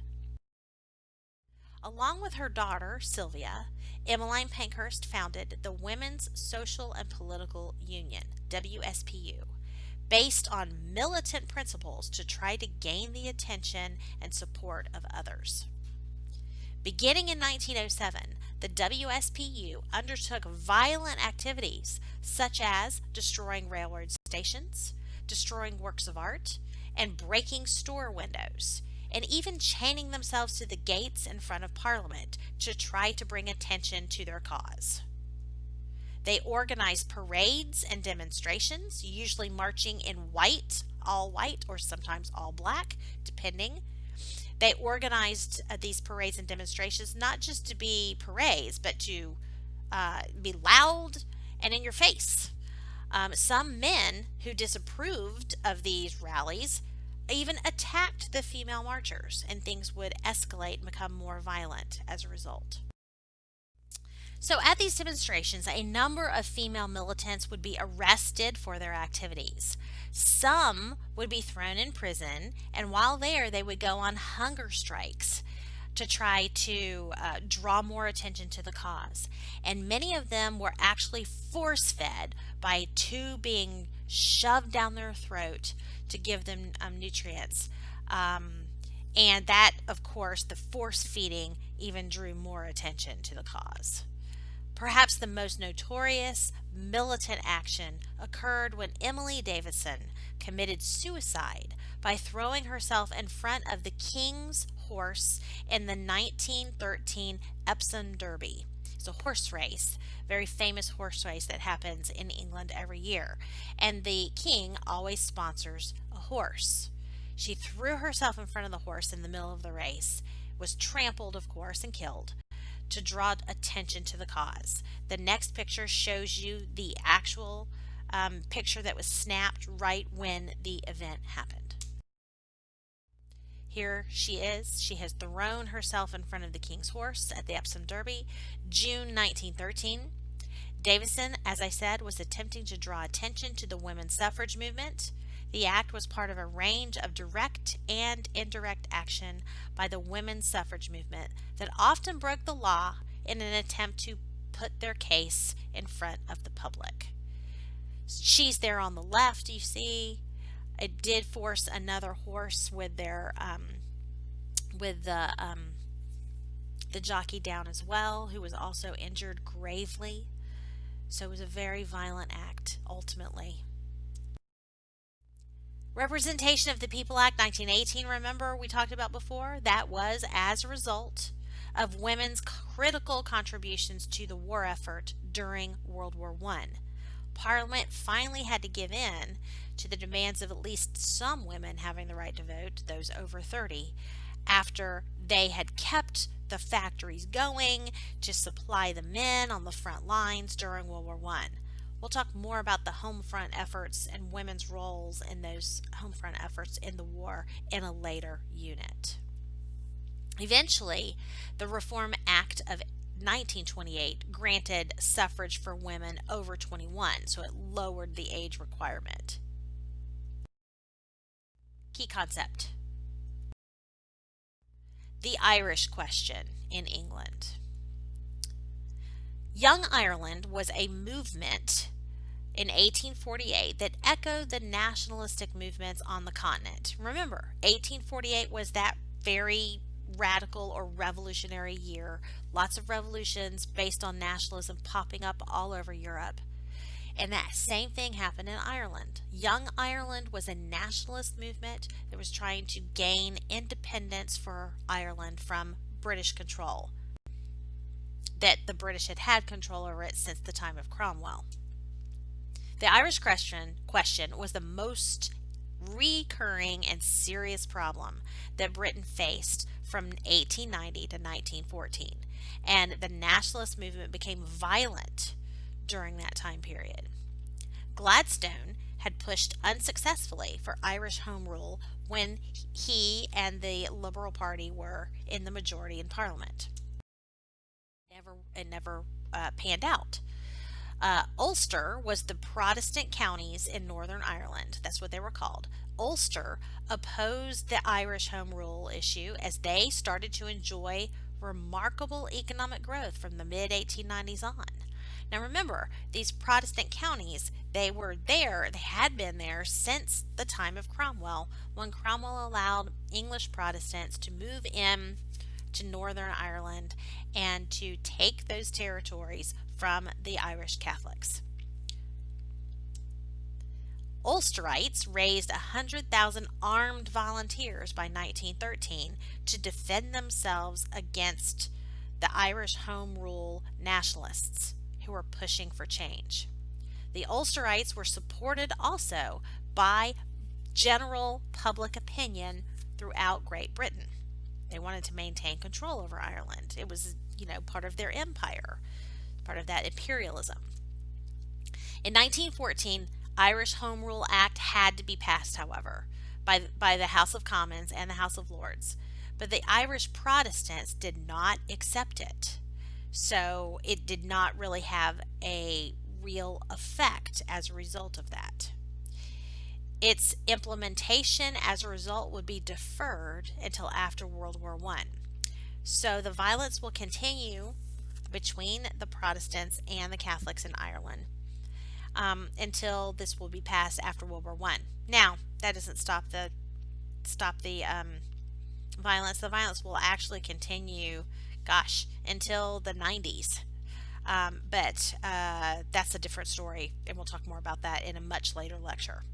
Along with her daughter, Sylvia, Emmeline Pankhurst founded the Women's Social and Political Union, WSPU, based on militant principles to try to gain the attention and support of others. Beginning in 1907, the WSPU undertook violent activities such as destroying railroad stations, destroying works of art, and breaking store windows, and even chaining themselves to the gates in front of Parliament to try to bring attention to their cause. They organized parades and demonstrations, usually marching in white, or sometimes all black, depending. They organized these parades and demonstrations not just to be parades, but to be loud and in your face. Some men who disapproved of these rallies even attacked the female marchers, and things would escalate and become more violent as a result. So at these demonstrations, a number of female militants would be arrested for their activities. Some would be thrown in prison, and while there, they would go on hunger strikes to try to draw more attention to the cause. And many of them were actually force-fed by a tube being shoved down their throat to give them nutrients. And that, of course, the force feeding even drew more attention to the cause. Perhaps the most notorious militant action occurred when Emily Davison committed suicide by throwing herself in front of the King's horse in the 1913 Epsom Derby. It's a horse race, very famous horse race that happens in England every year. And the king always sponsors a horse. She threw herself in front of the horse in the middle of the race, was trampled, of course, and killed to draw attention to the cause. The next picture shows you the actual picture that was snapped right when the event happened. Here she is. She has thrown herself in front of the King's horse at the Epsom Derby, June 1913. Davison, as I said, was attempting to draw attention to the women's suffrage movement. The act was part of a range of direct and indirect action by the women's suffrage movement that often broke the law in an attempt to put their case in front of the public. She's there on the left, you see. It did force another horse with their with the jockey down as well, who was also injured gravely. So it was a very violent act, ultimately. Representation of the People Act 1918, remember we talked about before? That was as a result of women's critical contributions to the war effort during World War I. Parliament finally had to give in to the demands of at least some women having the right to vote, those over 30, after they had kept the factories going to supply the men on the front lines during World War I. We'll talk more about the home front efforts and women's roles in those home front efforts in the war in a later unit. Eventually, the Reform Act of 1928 granted suffrage for women over 21, so it lowered the age requirement. Key concept: the Irish question in England. Young Ireland was a movement in 1848 that echoed the nationalistic movements on the continent. Remember, 1848 was that very radical or revolutionary year. Lots of revolutions based on nationalism popping up all over Europe. And that same thing happened in Ireland. Young Ireland was a nationalist movement that was trying to gain independence for Ireland from British control. That the British had had control over it since the time of Cromwell. The Irish question was the most recurring and serious problem that Britain faced from 1890 to 1914, and the nationalist movement became violent during that time period. Gladstone had pushed unsuccessfully for Irish Home Rule when he and the Liberal Party were in the majority in Parliament. It never panned out. Ulster was the Protestant counties in Northern Ireland. That's what they were called. Ulster opposed the Irish Home Rule issue as they started to enjoy remarkable economic growth from the mid-1890s on. Now remember, these Protestant counties, they had been there since the time of Cromwell, when Cromwell allowed English Protestants to move in to Northern Ireland and to take those territories from the Irish Catholics. Ulsterites raised 100,000 armed volunteers by 1913 to defend themselves against the Irish Home Rule nationalists who were pushing for change. The Ulsterites were supported also by general public opinion throughout Great Britain. They wanted to maintain control over Ireland. It was, part of their empire, part of that imperialism. In 1914, Irish Home Rule Act had to be passed, however, by the House of Commons and the House of Lords. But the Irish Protestants did not accept it. So it did not really have a real effect as a result of that. Its implementation as a result would be deferred until after World War I. So the violence will continue between the Protestants and the Catholics in Ireland until this will be passed after World War I. Now, that doesn't stop the violence. The violence will actually continue, gosh, until the 90s. But that's a different story, and we'll talk more about that in a much later lecture.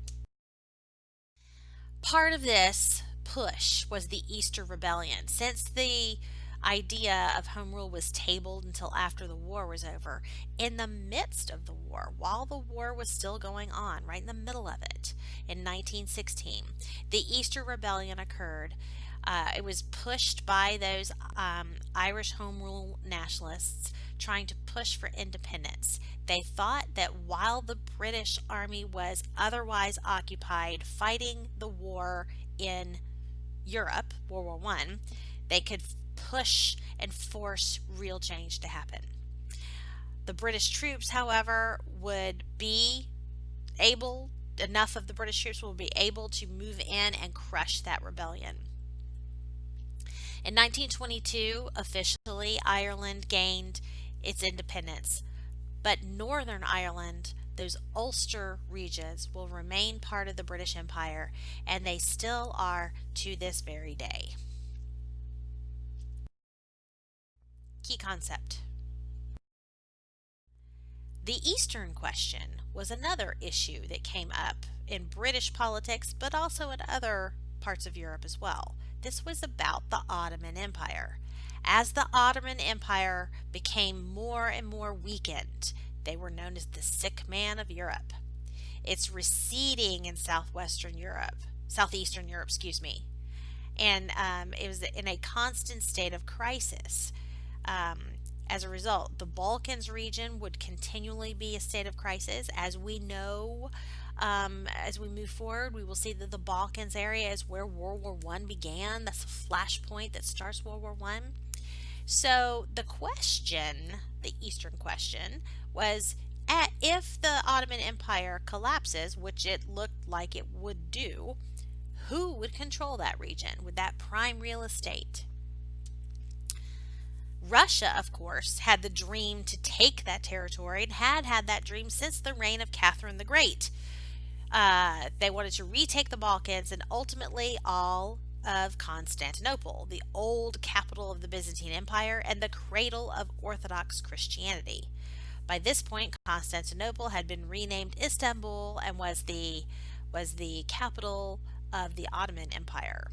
Part of this push was the Easter Rebellion. Since the idea of home rule was tabled until after the war was over, in the midst of the war, while the war was still going on, right in the middle of it, in 1916, the Easter Rebellion occurred. It was pushed by those Irish home rule nationalists trying to push for independence. They thought that while the British Army was otherwise occupied fighting the war in Europe, World War One, they could push and force real change to happen. The British troops, however, would be able, enough of the British troops will be able to move in and crush that rebellion. In 1922, officially, Ireland gained its independence, but Northern Ireland, those Ulster regions, will remain part of the British Empire, and they still are to this very day. Key concept. The Eastern Question was another issue that came up in British politics, but also in other parts of Europe as well. This was about the Ottoman Empire. As the Ottoman Empire became more and more weakened, they were known as the sick man of Europe. It's receding in southeastern Europe, excuse me, and it was in a constant state of crisis. Um, as a result, the Balkans region would continually be a state of crisis. As we know, as we move forward, we will see that the Balkans area is where World War One began. That's the flashpoint that starts World War One. So the question, the Eastern Question, was if the Ottoman Empire collapses, which it looked like it would do, who would control that region with that prime real estate? Russia, of course, had the dream to take that territory and had that dream since the reign of Catherine the Great. They wanted to retake the Balkans and ultimately all of Constantinople, the old capital of the Byzantine Empire and the cradle of Orthodox Christianity. By this point, Constantinople had been renamed Istanbul and was the capital of the Ottoman Empire.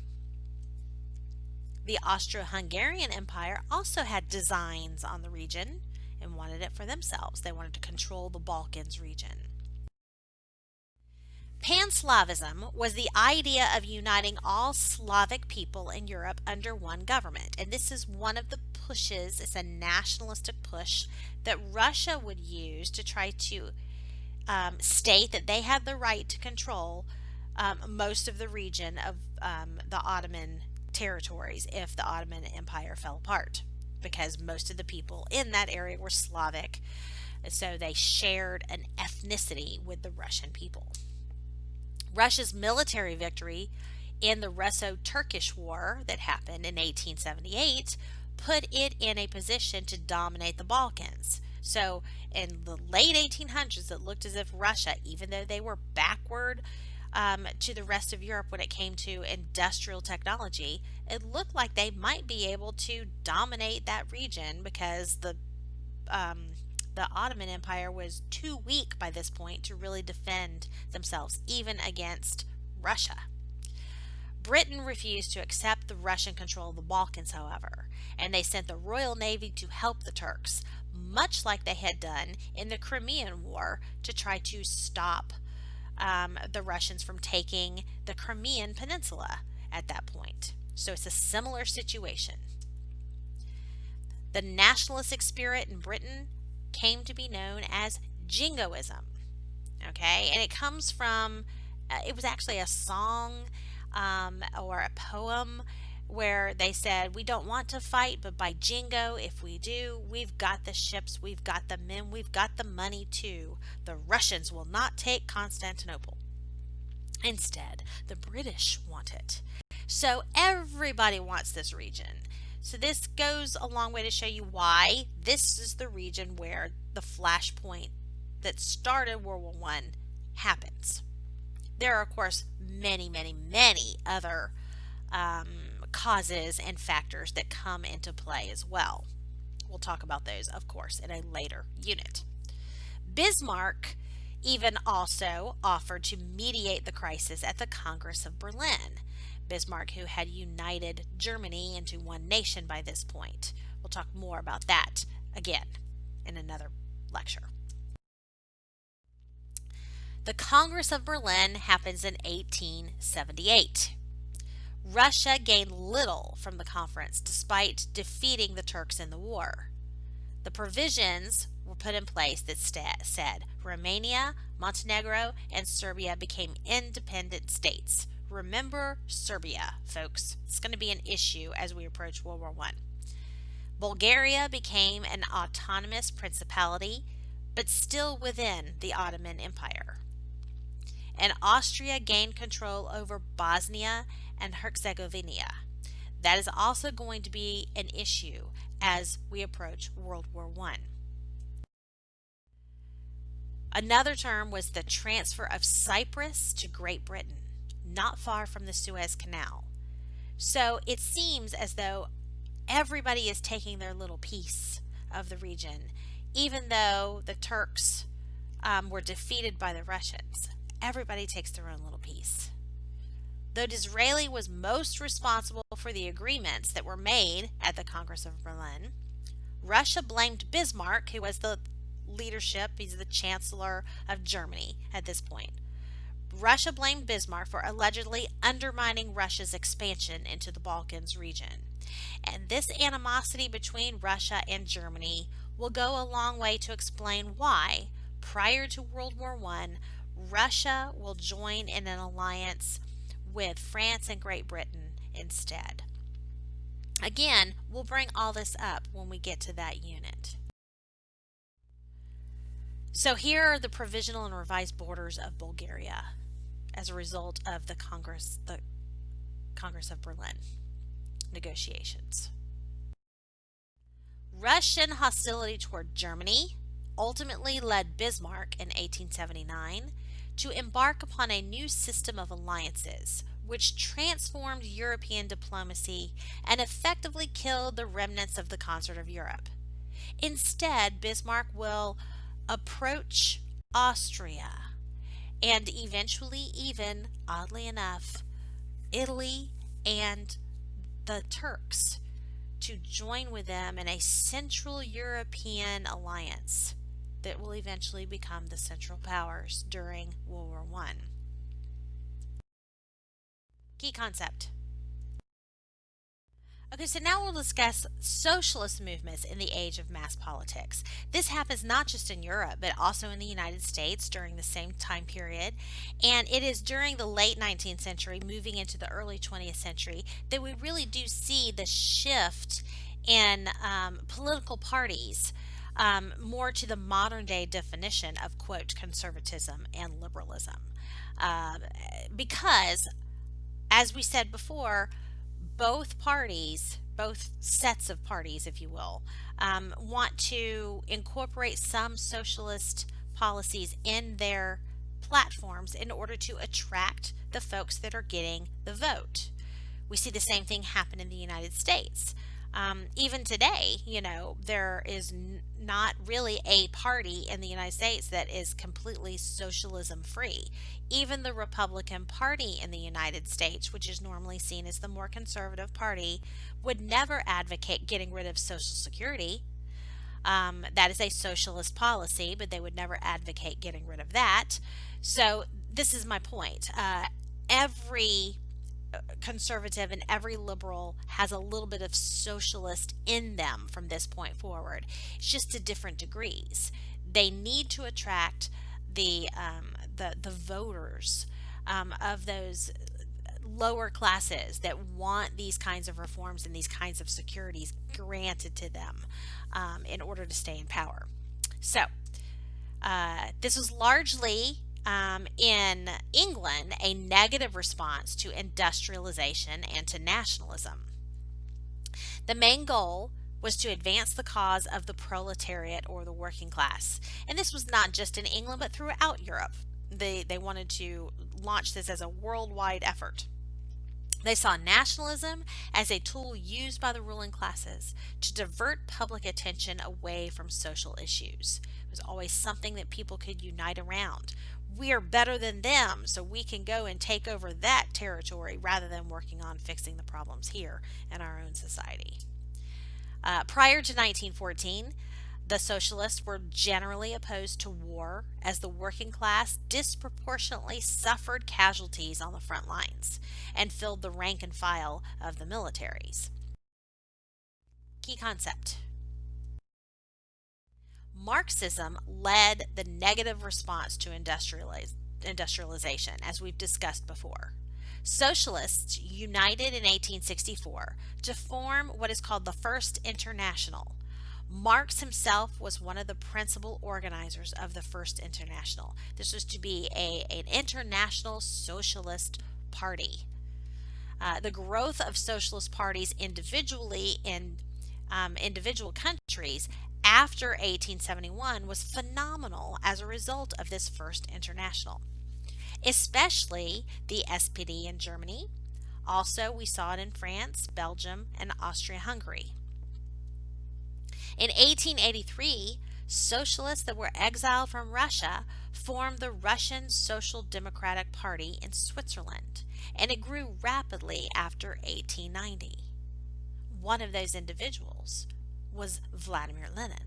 The Austro-Hungarian Empire also had designs on the region and wanted it for themselves. They wanted to control the Balkans region. Pan-Slavism was the idea of uniting all Slavic people in Europe under one government. And this is one of the pushes, it's a nationalistic push that Russia would use to try to state that they have the right to control most of the region of the Ottoman territories if the Ottoman Empire fell apart, because most of the people in that area were Slavic, so they shared an ethnicity with the Russian people. Russia's military victory in the Russo-Turkish War that happened in 1878 put it in a position to dominate the Balkans. So in the late 1800s, it looked as if Russia, even though they were backward to the rest of Europe when it came to industrial technology, it looked like they might be able to dominate that region because the Ottoman Empire was too weak by this point to really defend themselves, even against Russia. Britain refused to accept the Russian control of the Balkans, however, and they sent the Royal Navy to help the Turks, much like they had done in the Crimean War, to try to stop the Russians from taking the Crimean Peninsula at that point. So it's a similar situation. The nationalistic spirit in Britain came to be known as Jingoism. Okay, and it comes from, it was actually a song or a poem where they said, we don't want to fight, but by Jingo, if we do, we've got the ships, we've got the men, we've got the money too. The Russians will not take Constantinople. Instead, the British want it. So everybody wants this region. So this goes a long way to show you why this is the region where the flashpoint that started World War One happens. There are, of course, many other causes and factors that come into play as well. We'll talk about those, of course, in a later unit. Bismarck even also offered to mediate the crisis at the Congress of Berlin. Bismarck, who had united Germany into one nation by this point. We'll talk more about that again in another lecture. The Congress of Berlin happens in 1878. Russia gained little from the conference despite defeating the Turks in the war. The provisions were put in place that said Romania, Montenegro, and Serbia became independent states. Remember Serbia, folks. It's going to be an issue as we approach World War I. Bulgaria became an autonomous principality, but still within the Ottoman Empire. And Austria gained control over Bosnia and Herzegovina. That is also going to be an issue as we approach World War I. Another term was the transfer of Cyprus to Great Britain, not far from the Suez Canal. So it seems as though everybody is taking their little piece of the region, even though the Turks were defeated by the Russians. Everybody takes their own little piece. Though Disraeli was most responsible for the agreements that were made at the Congress of Berlin, Russia blamed Bismarck, who was the leadership, he's the Chancellor of Germany at this point. Russia blamed Bismarck for allegedly undermining Russia's expansion into the Balkans region. And this animosity between Russia and Germany will go a long way to explain why, prior to World War I, Russia will join in an alliance with France and Great Britain instead. Again, we'll bring all this up when we get to that unit. So here are the provisional and revised borders of Bulgaria as a result of the Congress of Berlin negotiations. Russian hostility toward Germany ultimately led Bismarck in 1879 to embark upon a new system of alliances, which transformed European diplomacy and effectively killed the remnants of the concert of Europe. Instead, Bismarck will approach Austria and eventually even, oddly enough, Italy and the Turks to join with them in a Central European alliance that will eventually become the Central Powers during World War I. Key concept. Okay, so now we'll discuss socialist movements in the age of mass politics. This happens not just in Europe, but also in the United States during the same time period. And it is during the late 19th century, moving into the early 20th century, that we really do see the shift in political parties more to the modern day definition of, quote, conservatism and liberalism. Because, as we said before, both parties, both sets of parties, if you will, want to incorporate some socialist policies in their platforms in order to attract the folks that are getting the vote. We see the same thing happen in the United States. Even today, there is not really a party in the United States that is completely socialism free. Even the Republican Party in the United States, which is normally seen as the more conservative party, would never advocate getting rid of Social Security. That is a socialist policy, but they would never advocate getting rid of that. So this is my point. Every conservative and every liberal has a little bit of socialist in them from this point forward. It's just to different degrees. They need to attract the voters of those lower classes that want these kinds of reforms and these kinds of securities granted to them in order to stay in power. So this was largely in England a negative response to industrialization and to nationalism. The main goal was to advance the cause of the proletariat or the working class. And this was not just in England but throughout Europe. They wanted to launch this as a worldwide effort. They saw nationalism as a tool used by the ruling classes to divert public attention away from social issues. It was always something that people could unite around. We are better than them, so we can go and take over that territory rather than working on fixing the problems here in our own society. Prior to 1914, the socialists were generally opposed to war as the working class disproportionately suffered casualties on the front lines and filled the rank and file of the militaries. Key concept: Marxism led the negative response to industrialization, as we've discussed before. Socialists united in 1864 to form what is called the First International. Marx himself was one of the principal organizers of the First International. This was to be an international socialist party. The growth of socialist parties individually in individual countries after 1871 was phenomenal as a result of this First International, especially the SPD in Germany. Also, we saw it in France, Belgium, and Austria-Hungary. In 1883, socialists that were exiled from Russia formed the Russian Social Democratic Party in Switzerland, and it grew rapidly after 1890. One of those individuals was Vladimir Lenin.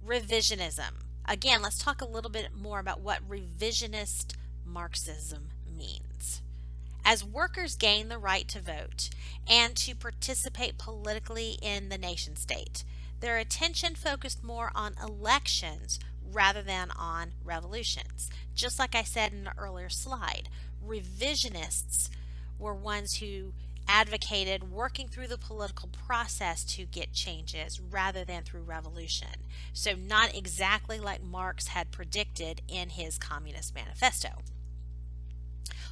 Revisionism. Again, let's talk a little bit more about what revisionist Marxism means. As workers gained the right to vote and to participate politically in the nation state, their attention focused more on elections rather than on revolutions. Just like I said in an earlier slide, revisionists were ones who advocated working through the political process to get changes rather than through revolution. So not exactly like Marx had predicted in his Communist Manifesto.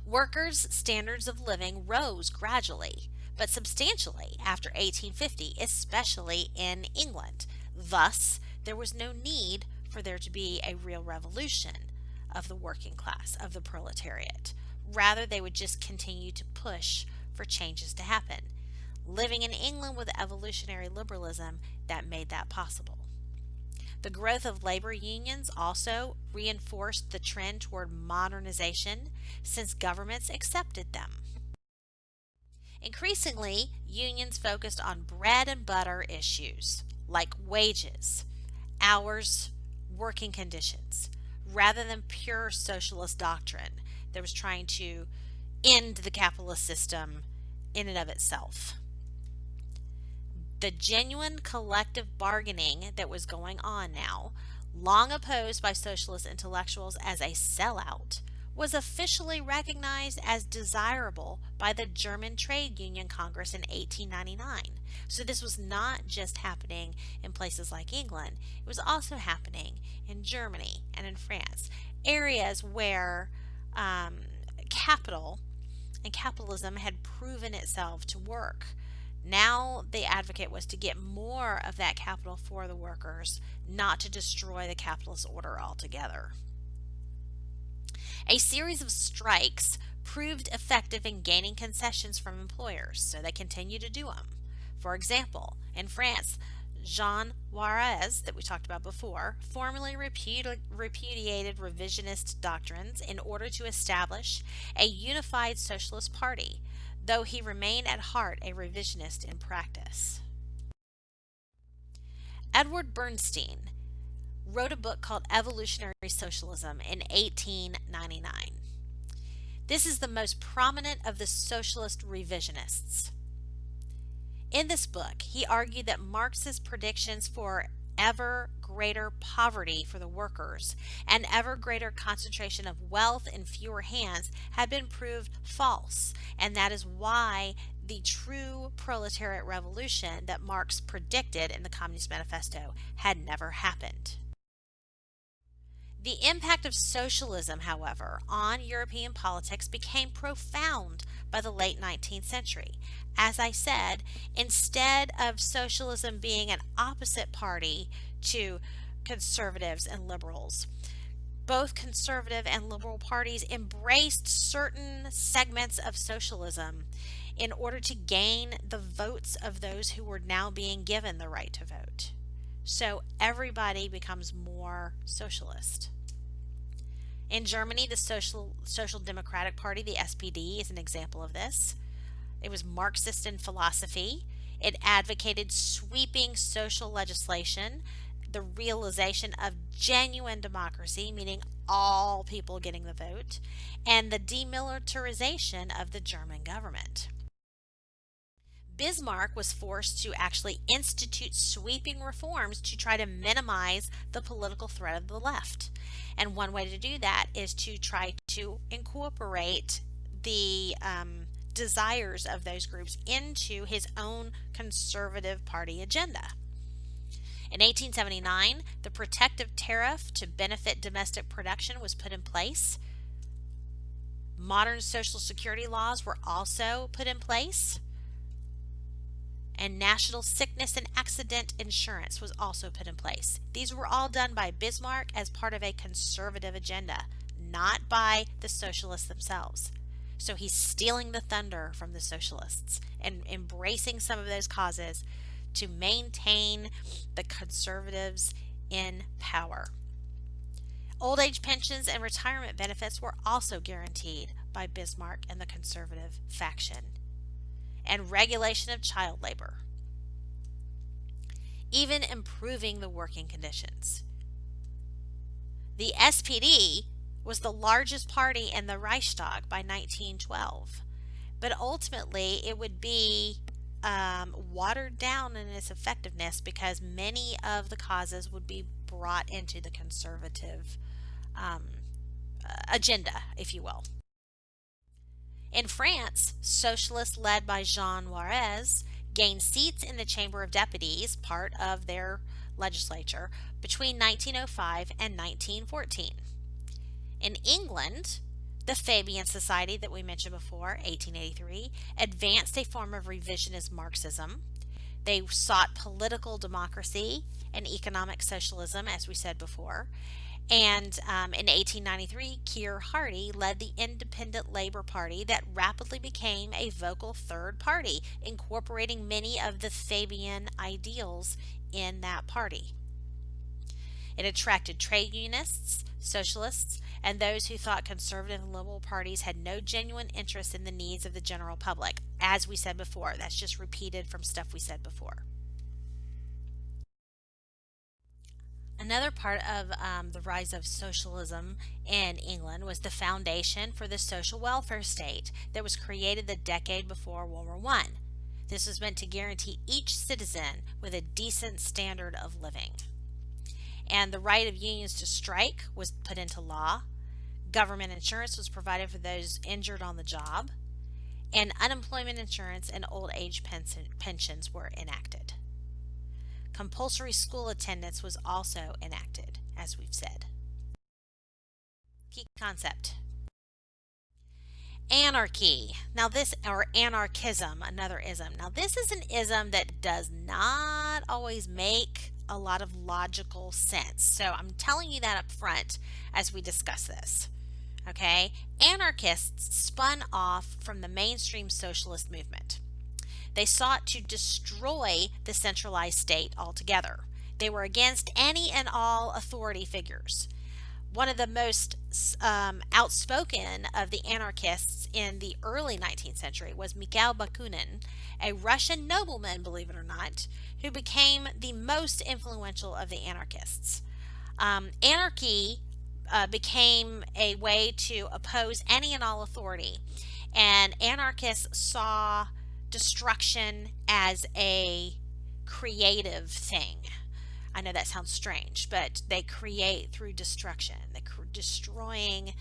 Workers' standards of living rose gradually, but substantially after 1850, especially in England. Thus, there was no need for there to be a real revolution of the working class, of the proletariat. Rather, they would just continue to push for changes to happen. Living in England with evolutionary liberalism, that made that possible. The growth of labor unions also reinforced the trend toward modernization since governments accepted them. Increasingly, unions focused on bread and butter issues like wages, hours, working conditions, rather than pure socialist doctrine that was trying to end the capitalist system in and of itself. The genuine collective bargaining that was going on now, long opposed by socialist intellectuals as a sellout, was officially recognized as desirable by the German Trade Union Congress in 1899. So this was not just happening in places like England, it was also happening in Germany and in France, areas where capital and capitalism had proven itself to work. Now the advocate was to get more of that capital for the workers, not to destroy the capitalist order altogether. A series of strikes proved effective in gaining concessions from employers, so they continued to do them. For example, in France, Jean Jaurès, that we talked about before, formally repudiated revisionist doctrines in order to establish a unified socialist party, though he remained at heart a revisionist in practice. Edward Bernstein wrote a book called Evolutionary Socialism in 1899. This is the most prominent of the socialist revisionists. In this book, he argued that Marx's predictions for ever greater poverty for the workers and ever greater concentration of wealth in fewer hands had been proved false, and that is why the true proletariat revolution that Marx predicted in the Communist Manifesto had never happened. The impact of socialism, however, on European politics became profound by the late 19th century. As I said, instead of socialism being an opposite party to conservatives and liberals, both conservative and liberal parties embraced certain segments of socialism in order to gain the votes of those who were now being given the right to vote. So everybody becomes more socialist. In Germany, the Social Democratic Party, the SPD, is an example of this. It was Marxist in philosophy. It advocated sweeping social legislation, the realization of genuine democracy, meaning all people getting the vote, and the demilitarization of the German government. Bismarck was forced to actually institute sweeping reforms to try to minimize the political threat of the left. And one way to do that is to try to incorporate the desires of those groups into his own conservative party agenda. In 1879, the protective tariff to benefit domestic production was put in place. Modern Social Security laws were also put in place. And national sickness and accident insurance was also put in place. These were all done by Bismarck as part of a conservative agenda, not by the socialists themselves. So he's stealing the thunder from the socialists and embracing some of those causes to maintain the conservatives in power. Old age pensions and retirement benefits were also guaranteed by Bismarck and the conservative faction. And regulation of child labor, even improving the working conditions. The SPD was the largest party in the Reichstag by 1912, but ultimately it would be watered down in its effectiveness because many of the causes would be brought into the conservative agenda, if you will. In France, socialists led by Jean Jaurès gained seats in the Chamber of Deputies, part of their legislature, between 1905 and 1914. In England, the Fabian Society that we mentioned before, 1883, advanced a form of revisionist Marxism. They sought political democracy and economic socialism, as we said before. And in 1893, Keir Hardie led the Independent Labour Party that rapidly became a vocal third party, incorporating many of the Fabian ideals in that party. It attracted trade unionists, socialists, and those who thought conservative and liberal parties had no genuine interest in the needs of the general public. As we said before, that's just repeated from stuff we said before. Another part of the rise of socialism in England was the foundation for the social welfare state that was created the decade before World War I. This was meant to guarantee each citizen with a decent standard of living. And the right of unions to strike was put into law. Government insurance was provided for those injured on the job. And unemployment insurance and old age pensions were enacted. Compulsory school attendance was also enacted, as we've said. Key concept. Anarchy. Now this, or anarchism, another ism. Now this is an ism that does not always make a lot of logical sense. So I'm telling you that up front as we discuss this. Okay? Anarchists spun off from the mainstream socialist movement. They sought to destroy the centralized state altogether. They were against any and all authority figures. One of the most outspoken of the anarchists in the early 19th century was Mikhail Bakunin, a Russian nobleman, believe it or not, who became the most influential of the anarchists. Anarchy became a way to oppose any and all authority, and anarchists saw destruction as a creative thing. I know that sounds strange, but they create through destruction. They're destroying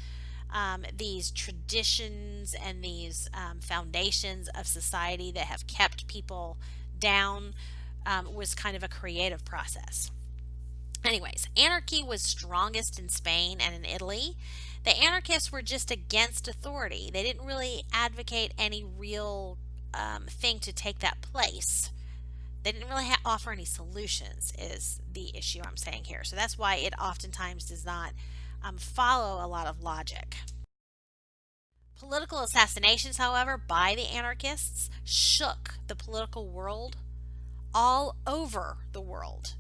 these traditions and these foundations of society that have kept people down. Was kind of a creative process. Anyways, anarchy was strongest in Spain and in Italy. The anarchists were just against authority. They didn't really advocate any real thing to take that place. They didn't really offer any solutions is the issue I'm saying here. So that's why it oftentimes does not follow a lot of logic. Political assassinations, however, by the anarchists shook the political world all over the world,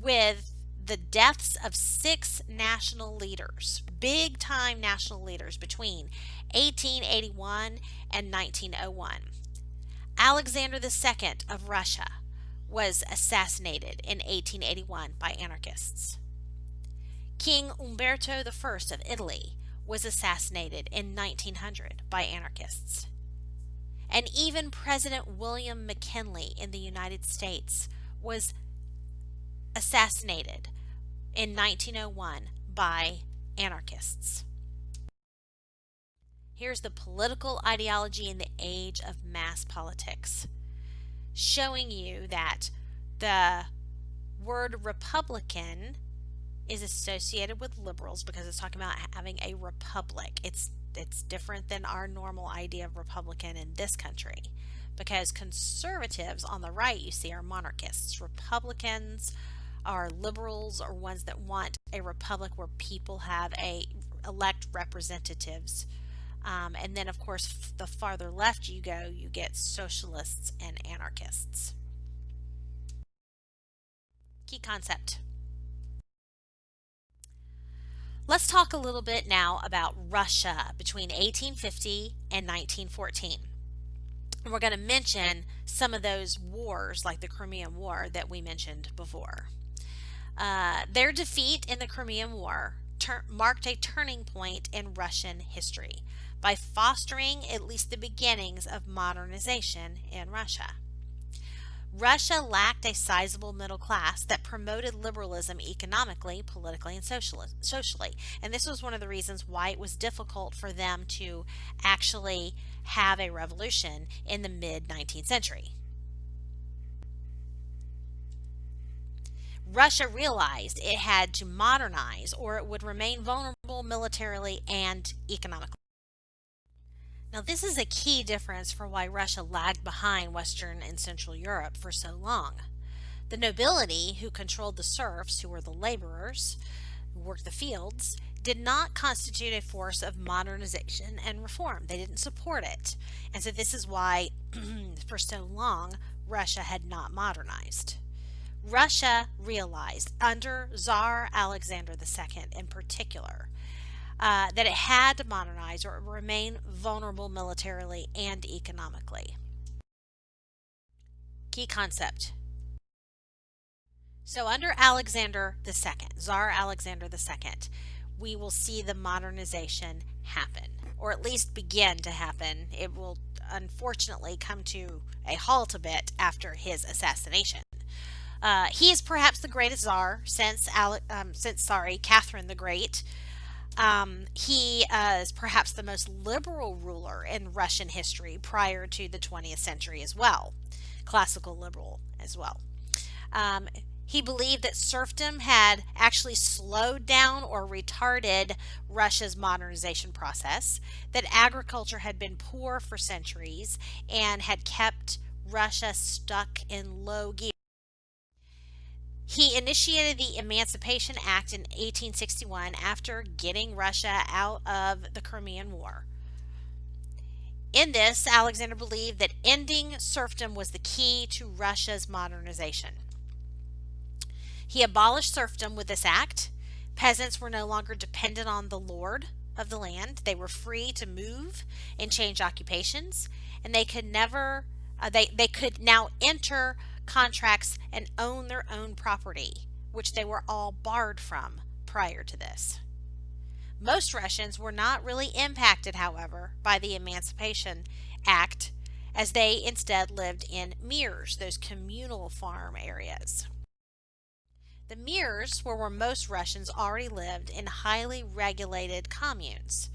with the deaths of 6 national leaders, big time national leaders, between 1881 and 1901. Alexander II of Russia was assassinated in 1881 by anarchists. King Umberto I of Italy was assassinated in 1900 by anarchists. And even President William McKinley in the United States was assassinated in 1901 by anarchists. Here's the political ideology in the age of mass politics, showing you that the word Republican is associated with liberals because it's talking about having a republic. It's different than our normal idea of Republican in this country, because conservatives on the right, you see, are monarchists. Republicans are liberals, or ones that want a republic where people have elect representatives. And then, of course, the farther left you go, you get socialists and anarchists. Key concept. Let's talk a little bit now about Russia between 1850 and 1914. And we're going to mention some of those wars, like the Crimean War that we mentioned before. Their defeat in the Crimean War marked a turning point in Russian history by fostering at least the beginnings of modernization in Russia. Russia lacked a sizable middle class that promoted liberalism economically, politically, and socially. And this was one of the reasons why it was difficult for them to actually have a revolution in the mid-19th century. Russia realized it had to modernize or it would remain vulnerable militarily and economically. Now, this is a key difference for why Russia lagged behind Western and Central Europe for so long. The nobility, who controlled the serfs, who were the laborers, who worked the fields, did not constitute a force of modernization and reform. They didn't support it. And so this is why, for so long, Russia had not modernized. Russia realized, under Tsar Alexander II in particular, that it had to modernize or remain vulnerable militarily and economically. Key concept. So under Alexander II, Tsar Alexander II, we will see the modernization happen, or at least begin to happen. It will unfortunately come to a halt a bit after his assassination. He is perhaps the greatest Tsar since Catherine the Great. He is perhaps the most liberal ruler in Russian history prior to the 20th century as well, classical liberal as well. He believed that serfdom had actually slowed down or retarded Russia's modernization process, that agriculture had been poor for centuries and had kept Russia stuck in low gear. He initiated the Emancipation Act in 1861 after getting Russia out of the Crimean War. In this, Alexander believed that ending serfdom was the key to Russia's modernization. He abolished serfdom with this act. Peasants were no longer dependent on the lord of the land. They were free to move and change occupations, and they could now enter contracts and own their own property, which they were all barred from prior to this. Most Russians were not really impacted, however, by the Emancipation Act, as they instead lived in mirs, those communal farm areas. The mirs were where most Russians already lived in highly regulated communes.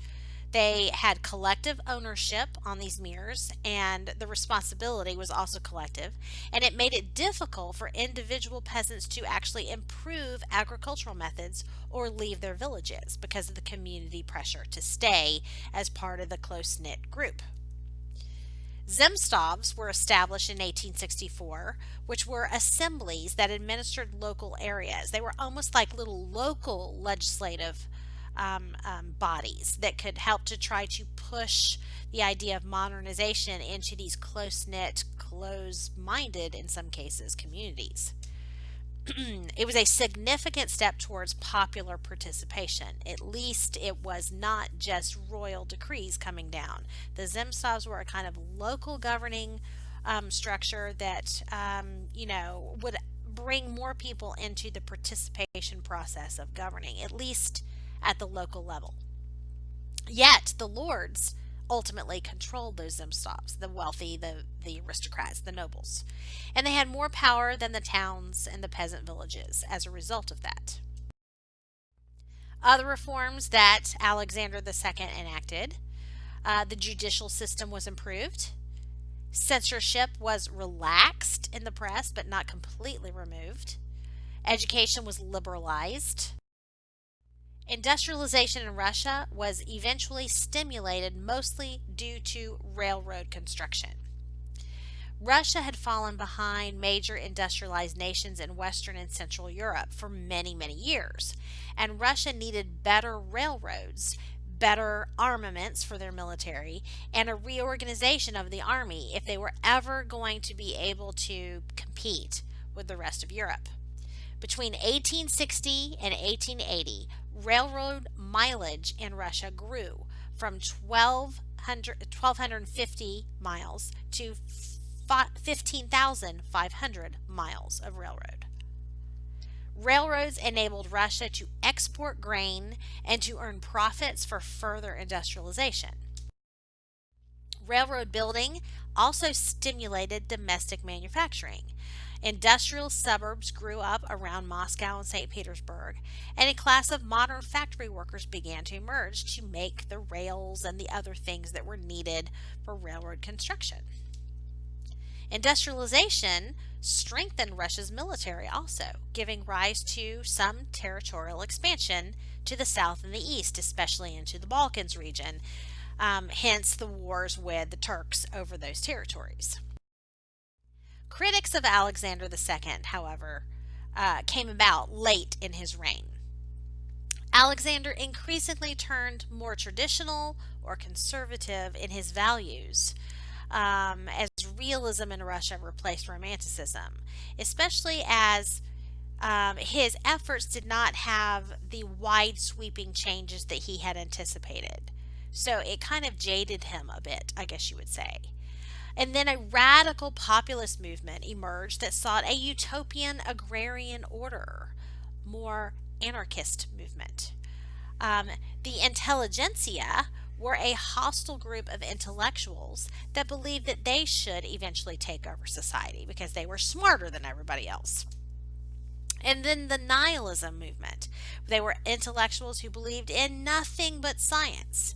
They had collective ownership on these mirs, and the responsibility was also collective, and it made it difficult for individual peasants to actually improve agricultural methods or leave their villages because of the community pressure to stay as part of the close-knit group. Zemstvos were established in 1864, which were assemblies that administered local areas. They were almost like little local legislative bodies that could help to try to push the idea of modernization into these close-knit, close-minded, in some cases, communities. It was a significant step towards popular participation. At least it was not just royal decrees coming down. The Zemstvos were a kind of local governing structure that, would bring more people into the participation process of governing, at least at the local level. Yet the lords ultimately controlled those Zemstvos, the wealthy, the aristocrats, the nobles. And they had more power than the towns and the peasant villages as a result of that. Other reforms that Alexander II enacted: the judicial system was improved, censorship was relaxed in the press but not completely removed, education was liberalized. Industrialization in Russia was eventually stimulated mostly due to railroad construction. Russia had fallen behind major industrialized nations in Western and Central Europe for many, many years, and Russia needed better railroads, better armaments for their military, and a reorganization of the army if they were ever going to be able to compete with the rest of Europe. Between 1860 and 1880, railroad mileage in Russia grew from 1,250 miles to 15,500 miles of railroad. Railroads enabled Russia to export grain and to earn profits for further industrialization. Railroad building also stimulated domestic manufacturing. Industrial suburbs grew up around Moscow and St. Petersburg, and a class of modern factory workers began to emerge to make the rails and the other things that were needed for railroad construction. Industrialization strengthened Russia's military also, giving rise to some territorial expansion to the south and the east, especially into the Balkans region, hence the wars with the Turks over those territories. Critics of Alexander II, however, came about late in his reign. Alexander increasingly turned more traditional or conservative in his values, as realism in Russia replaced romanticism, especially as his efforts did not have the wide sweeping changes that he had anticipated. So it kind of jaded him a bit, I guess you would say. And then a radical populist movement emerged that sought a utopian agrarian order, more anarchist movement. The intelligentsia were a hostile group of intellectuals that believed that they should eventually take over society because they were smarter than everybody else. And then the nihilism movement. They were intellectuals who believed in nothing but science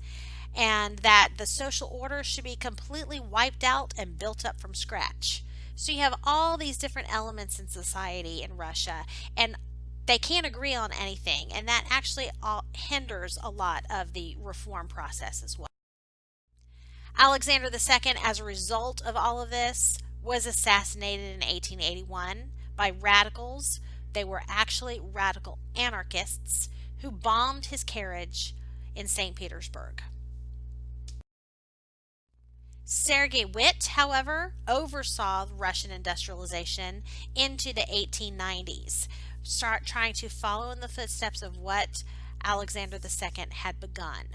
and that the social order should be completely wiped out and built up from scratch. So you have all these different elements in society in Russia, and they can't agree on anything, and that actually hinders a lot of the reform process as well. Alexander II, as a result of all of this, was assassinated in 1881 by radicals. They were actually radical anarchists who bombed his carriage in St. Petersburg. Sergei Witt, however, oversaw Russian industrialization into the 1890s, trying to follow in the footsteps of what Alexander II had begun.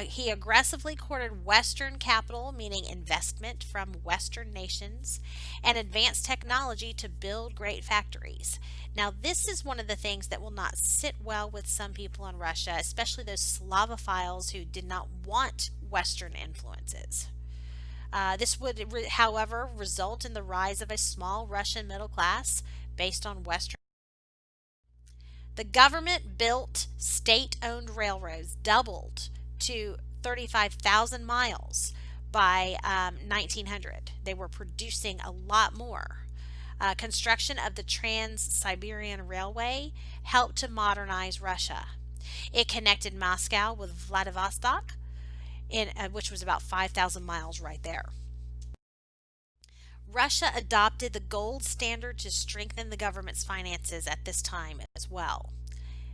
He aggressively courted Western capital, meaning investment from Western nations, and advanced technology to build great factories. Now, this is one of the things that will not sit well with some people in Russia, especially those Slavophiles who did not want Western influences. This would, however, result in the rise of a small Russian middle class based on Western. The government built state-owned railroads, doubled to 35,000 miles by 1900. They were producing a lot more. Construction of the Trans-Siberian Railway helped to modernize Russia. It connected Moscow with Vladivostok, which was about 5,000 miles right there. Russia adopted the gold standard to strengthen the government's finances at this time as well.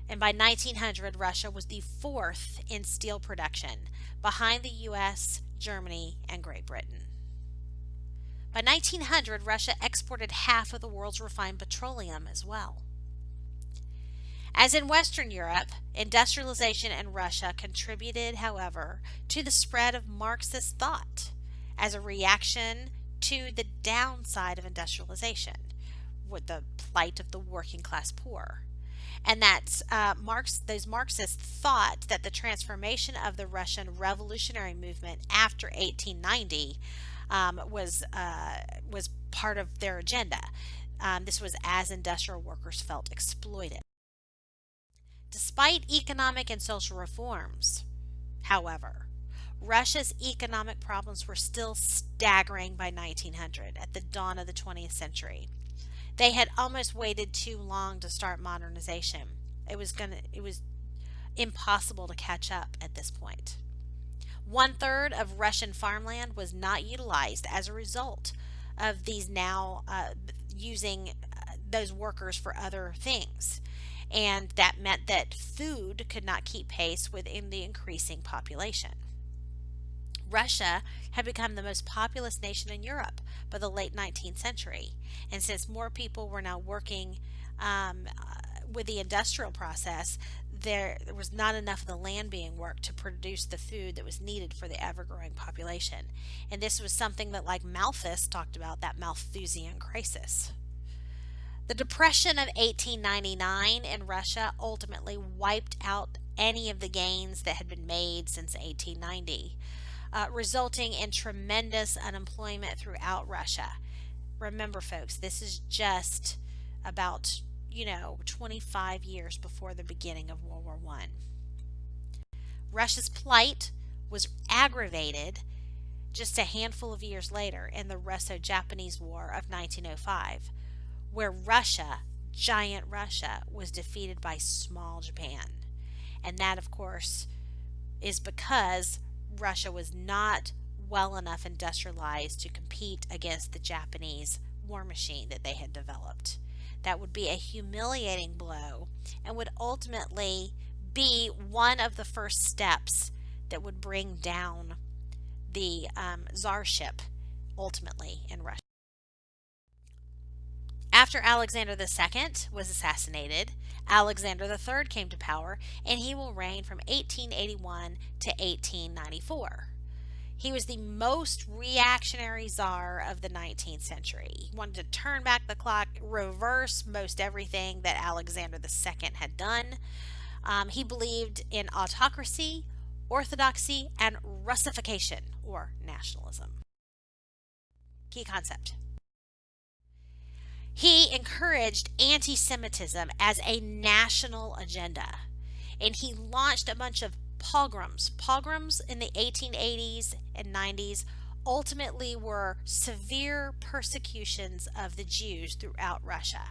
And by 1900, Russia was the fourth in steel production, behind the US, Germany, and Great Britain. By 1900, Russia exported half of the world's refined petroleum as well. As in Western Europe, industrialization in Russia contributed, however, to the spread of Marxist thought as a reaction to the downside of industrialization, with the plight of the working class poor. And that those Marxists thought that the transformation of the Russian revolutionary movement after 1890 was part of their agenda. This was as industrial workers felt exploited. Despite economic and social reforms, however, Russia's economic problems were still staggering by 1900, at the dawn of the 20th century. They had almost waited too long to start modernization. It was impossible to catch up at this point. One third of Russian farmland was not utilized as a result of these now using those workers for other things. And that meant that food could not keep pace within the increasing population. Russia had become the most populous nation in Europe by the late 19th century. And since more people were now working with the industrial process, there was not enough of the land being worked to produce the food that was needed for the ever-growing population. And this was something that, like Malthus talked about, that Malthusian crisis. The Depression of 1899 in Russia ultimately wiped out any of the gains that had been made since 1890, resulting in tremendous unemployment throughout Russia. Remember, folks, this is just about 25 years before the beginning of World War I. Russia's plight was aggravated just a handful of years later in the Russo-Japanese War of 1905, where Russia, giant Russia, was defeated by small Japan. And that, of course, is because Russia was not well enough industrialized to compete against the Japanese war machine that they had developed. That would be a humiliating blow and would ultimately be one of the first steps that would bring down the czarship ultimately in Russia. After Alexander II was assassinated, Alexander III came to power, and he will reign from 1881 to 1894. He was the most reactionary czar of the 19th century. He wanted to turn back the clock, reverse most everything that Alexander II had done. He believed in autocracy, orthodoxy, and Russification, or nationalism. Key concept. He encouraged anti-Semitism as a national agenda, and he launched a bunch of pogroms. Pogroms in the 1880s and 90s ultimately were severe persecutions of the Jews throughout Russia.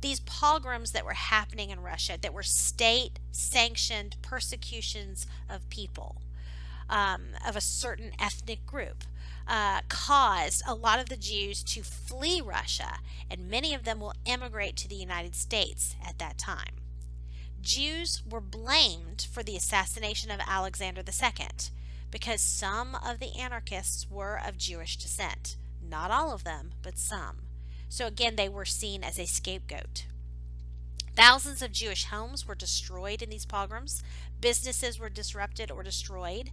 These pogroms that were happening in Russia, that were state-sanctioned persecutions of people, of a certain ethnic group, caused a lot of the Jews to flee Russia, and many of them will immigrate to the United States at that time. Jews were blamed for the assassination of Alexander II because some of the anarchists were of Jewish descent. Not all of them, but some. So again, they were seen as a scapegoat. Thousands of Jewish homes were destroyed in these pogroms. Businesses were disrupted or destroyed.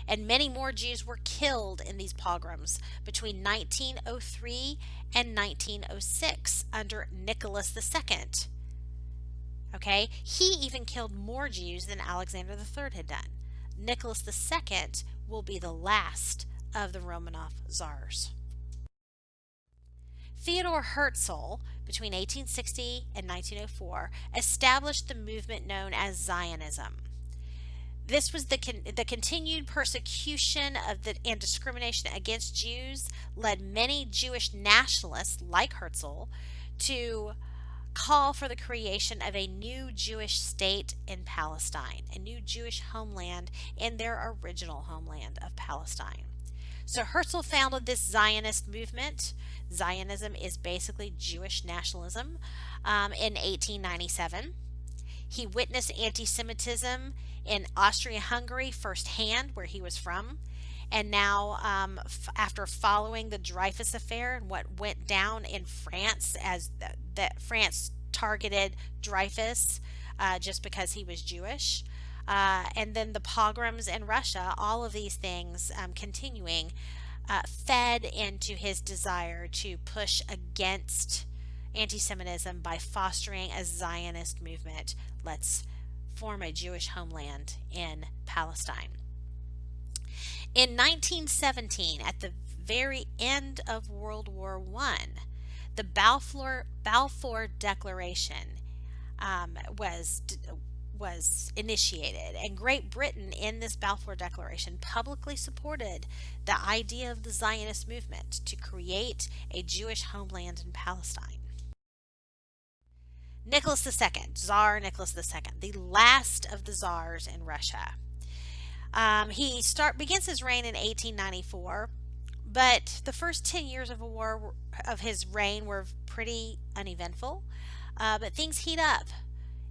And many more Jews were killed in these pogroms between 1903 and 1906 under Nicholas II. Okay, he even killed more Jews than Alexander III had done. Nicholas II will be the last of the Romanov czars. Theodor Herzl, between 1860 and 1904, established the movement known as Zionism. This was the continued persecution and discrimination against Jews led many Jewish nationalists like Herzl to call for the creation of a new Jewish state in Palestine, a new Jewish homeland in their original homeland of Palestine. So Herzl founded this Zionist movement. Zionism is basically Jewish nationalism in 1897. He witnessed anti-Semitism in Austria-Hungary firsthand, where he was from. And now, after following the Dreyfus affair and what went down in France, as that France targeted Dreyfus just because he was Jewish, and then the pogroms in Russia, all of these things continuing, fed into his desire to push against anti Semitism by fostering a Zionist movement. Let's form a Jewish homeland in Palestine. In 1917, at the very end of World War I, the Balfour Declaration was initiated, and Great Britain in this Balfour Declaration publicly supported the idea of the Zionist movement to create a Jewish homeland in Palestine. Nicholas II, Tsar Nicholas II, the last of the czars in Russia. He begins his reign in 1894, but the first 10 years of his reign were pretty uneventful. But things heat up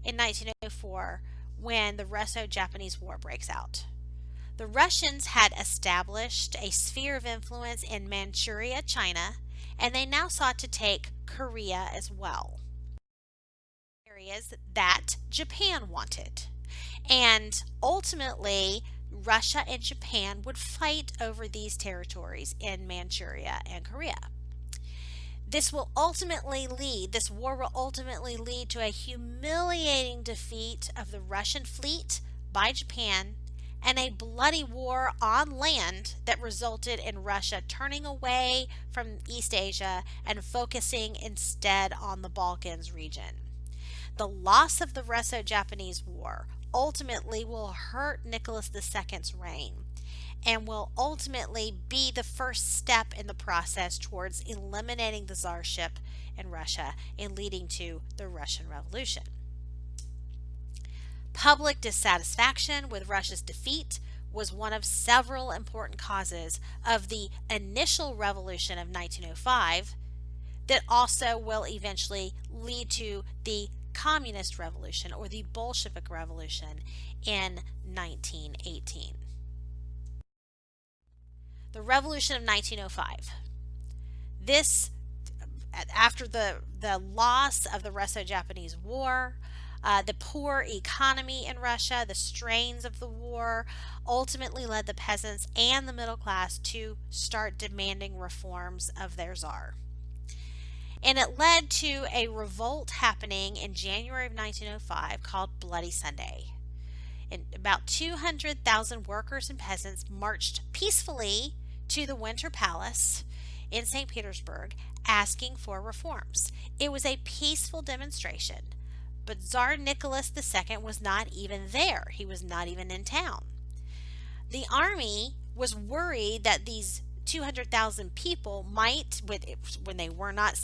in 1904 when the Russo-Japanese War breaks out. The Russians had established a sphere of influence in Manchuria, China, and they now sought to take Korea as well. Areas that Japan wanted. And ultimately, Russia and Japan would fight over these territories in Manchuria and Korea. This war will ultimately lead to a humiliating defeat of the Russian fleet by Japan and a bloody war on land that resulted in Russia turning away from East Asia and focusing instead on the Balkans region. The loss of the Russo-Japanese War ultimately will hurt Nicholas II's reign and will ultimately be the first step in the process towards eliminating the czarship in Russia and leading to the Russian Revolution. Public dissatisfaction with Russia's defeat was one of several important causes of the initial revolution of 1905 that also will eventually lead to the Communist Revolution or the Bolshevik Revolution in 1918. The Revolution of 1905. This, after the loss of the Russo-Japanese War, the poor economy in Russia, the strains of the war, ultimately led the peasants and the middle class to start demanding reforms of their czar. And it led to a revolt happening in January of 1905 called Bloody Sunday. And about 200,000 workers and peasants marched peacefully to the Winter Palace in St. Petersburg asking for reforms. It was a peaceful demonstration, but Tsar Nicholas II was not even there. He was not even in town. The army was worried that these 200,000 people might, when they weren't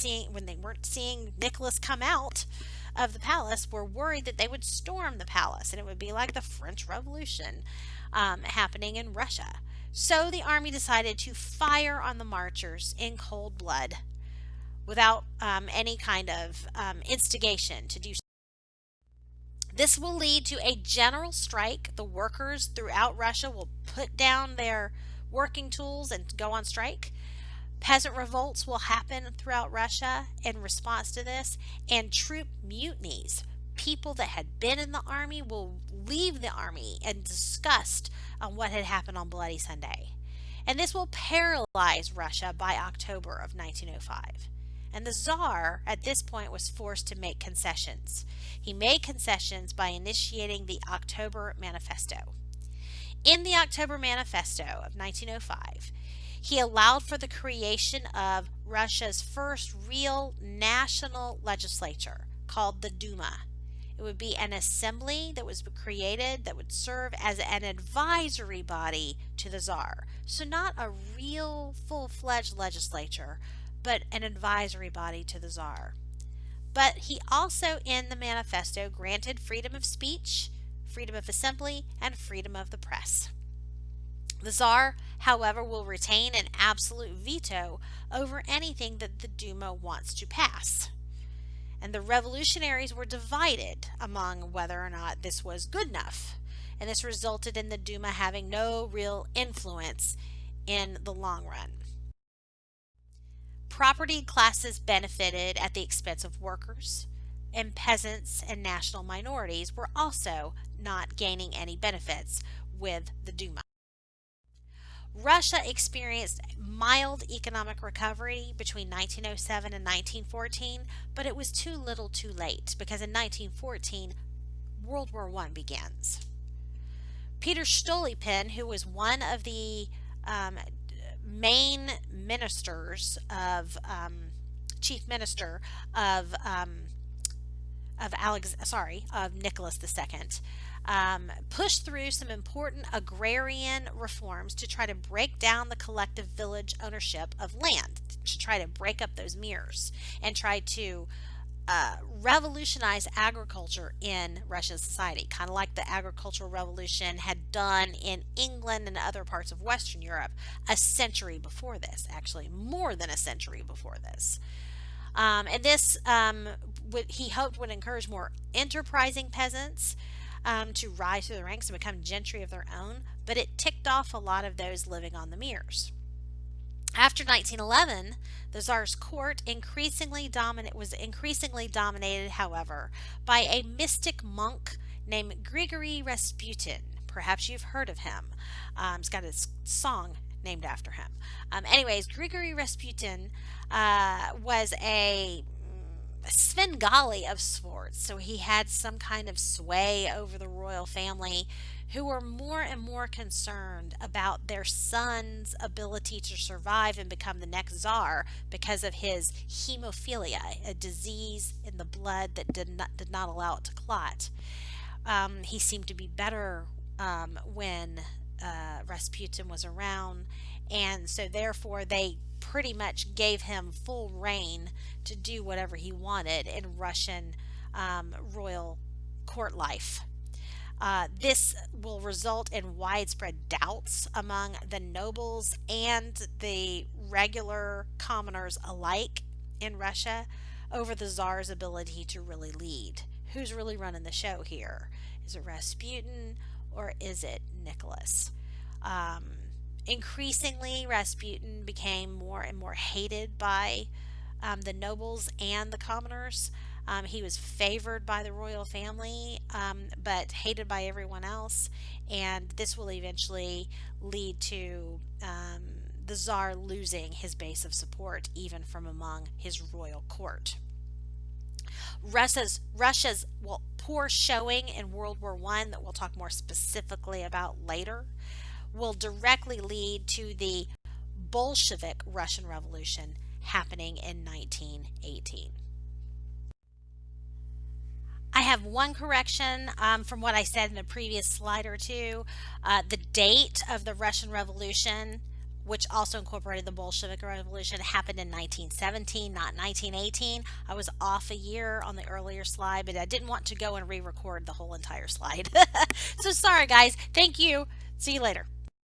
seeing Nicholas come out of the palace, were worried that they would storm the palace and it would be like the French Revolution happening in Russia. So the army decided to fire on the marchers in cold blood without any kind of instigation to do so. This will lead to a general strike. The workers throughout Russia will put down their working tools and go on strike. Peasant revolts will happen throughout Russia in response to this, and troop mutinies. People that had been in the army will leave the army in disgust on what had happened on Bloody Sunday. And this will paralyze Russia by October of 1905. And the Tsar at this point was forced to make concessions. He made concessions by initiating the October Manifesto. In the October Manifesto of 1905, he allowed for the creation of Russia's first real national legislature called the Duma. It would be an assembly that was created that would serve as an advisory body to the Tsar. So not a real full-fledged legislature, but an advisory body to the Tsar. But he also, in the manifesto, granted freedom of speech, freedom of assembly, and freedom of the press. The Tsar, however, will retain an absolute veto over anything that the Duma wants to pass. And the revolutionaries were divided among whether or not this was good enough. And this resulted in the Duma having no real influence in the long run. Property classes benefited at the expense of workers, and peasants and national minorities were also not gaining any benefits with the Duma. Russia experienced mild economic recovery between 1907 and 1914, but it was too little too late because in 1914, World War I begins. Peter Stolypin, who was one of the um, main ministers chief minister of of Nicholas II, pushed through some important agrarian reforms to try to break down the collective village ownership of land, to try to break up those mirrors and try to revolutionize agriculture in Russian society, kind of like the agricultural revolution had done in England and other parts of Western Europe a century before this, actually more than a century before this. And this, he hoped, would encourage more enterprising peasants to rise through the ranks and become gentry of their own, but it ticked off a lot of those living on the mirrors. After 1911, the Tsar's court was increasingly dominated, however, by a mystic monk named Grigory Rasputin. Perhaps you've heard of him. He's got a song named after him. Anyways, Grigory Rasputin was a Svengali of sorts, so he had some kind of sway over the royal family, who were more and more concerned about their son's ability to survive and become the next czar because of his hemophilia, a disease in the blood that did not allow it to clot. He seemed to be better when Rasputin was around, and so therefore they pretty much gave him full reign to do whatever he wanted in Russian royal court life. This will result in widespread doubts among the nobles and the regular commoners alike in Russia over the Tsar's ability to really lead. Who's really running the show here? Is it Rasputin or is it Nicholas? Increasingly, Rasputin became more and more hated by the nobles and the commoners. He was favored by the royal family, but hated by everyone else. And this will eventually lead to the Tsar losing his base of support, even from among his royal court. Russia's poor showing in World War I, that we'll talk more specifically about later, will directly lead to the Bolshevik Russian Revolution happening in 1918. I have one correction from what I said in the previous slide or two. The date of the Russian Revolution, which also incorporated the Bolshevik Revolution, happened in 1917, not 1918. I was off a year on the earlier slide, but I didn't want to go and re-record the whole entire slide. So sorry, guys. Thank you. See you later.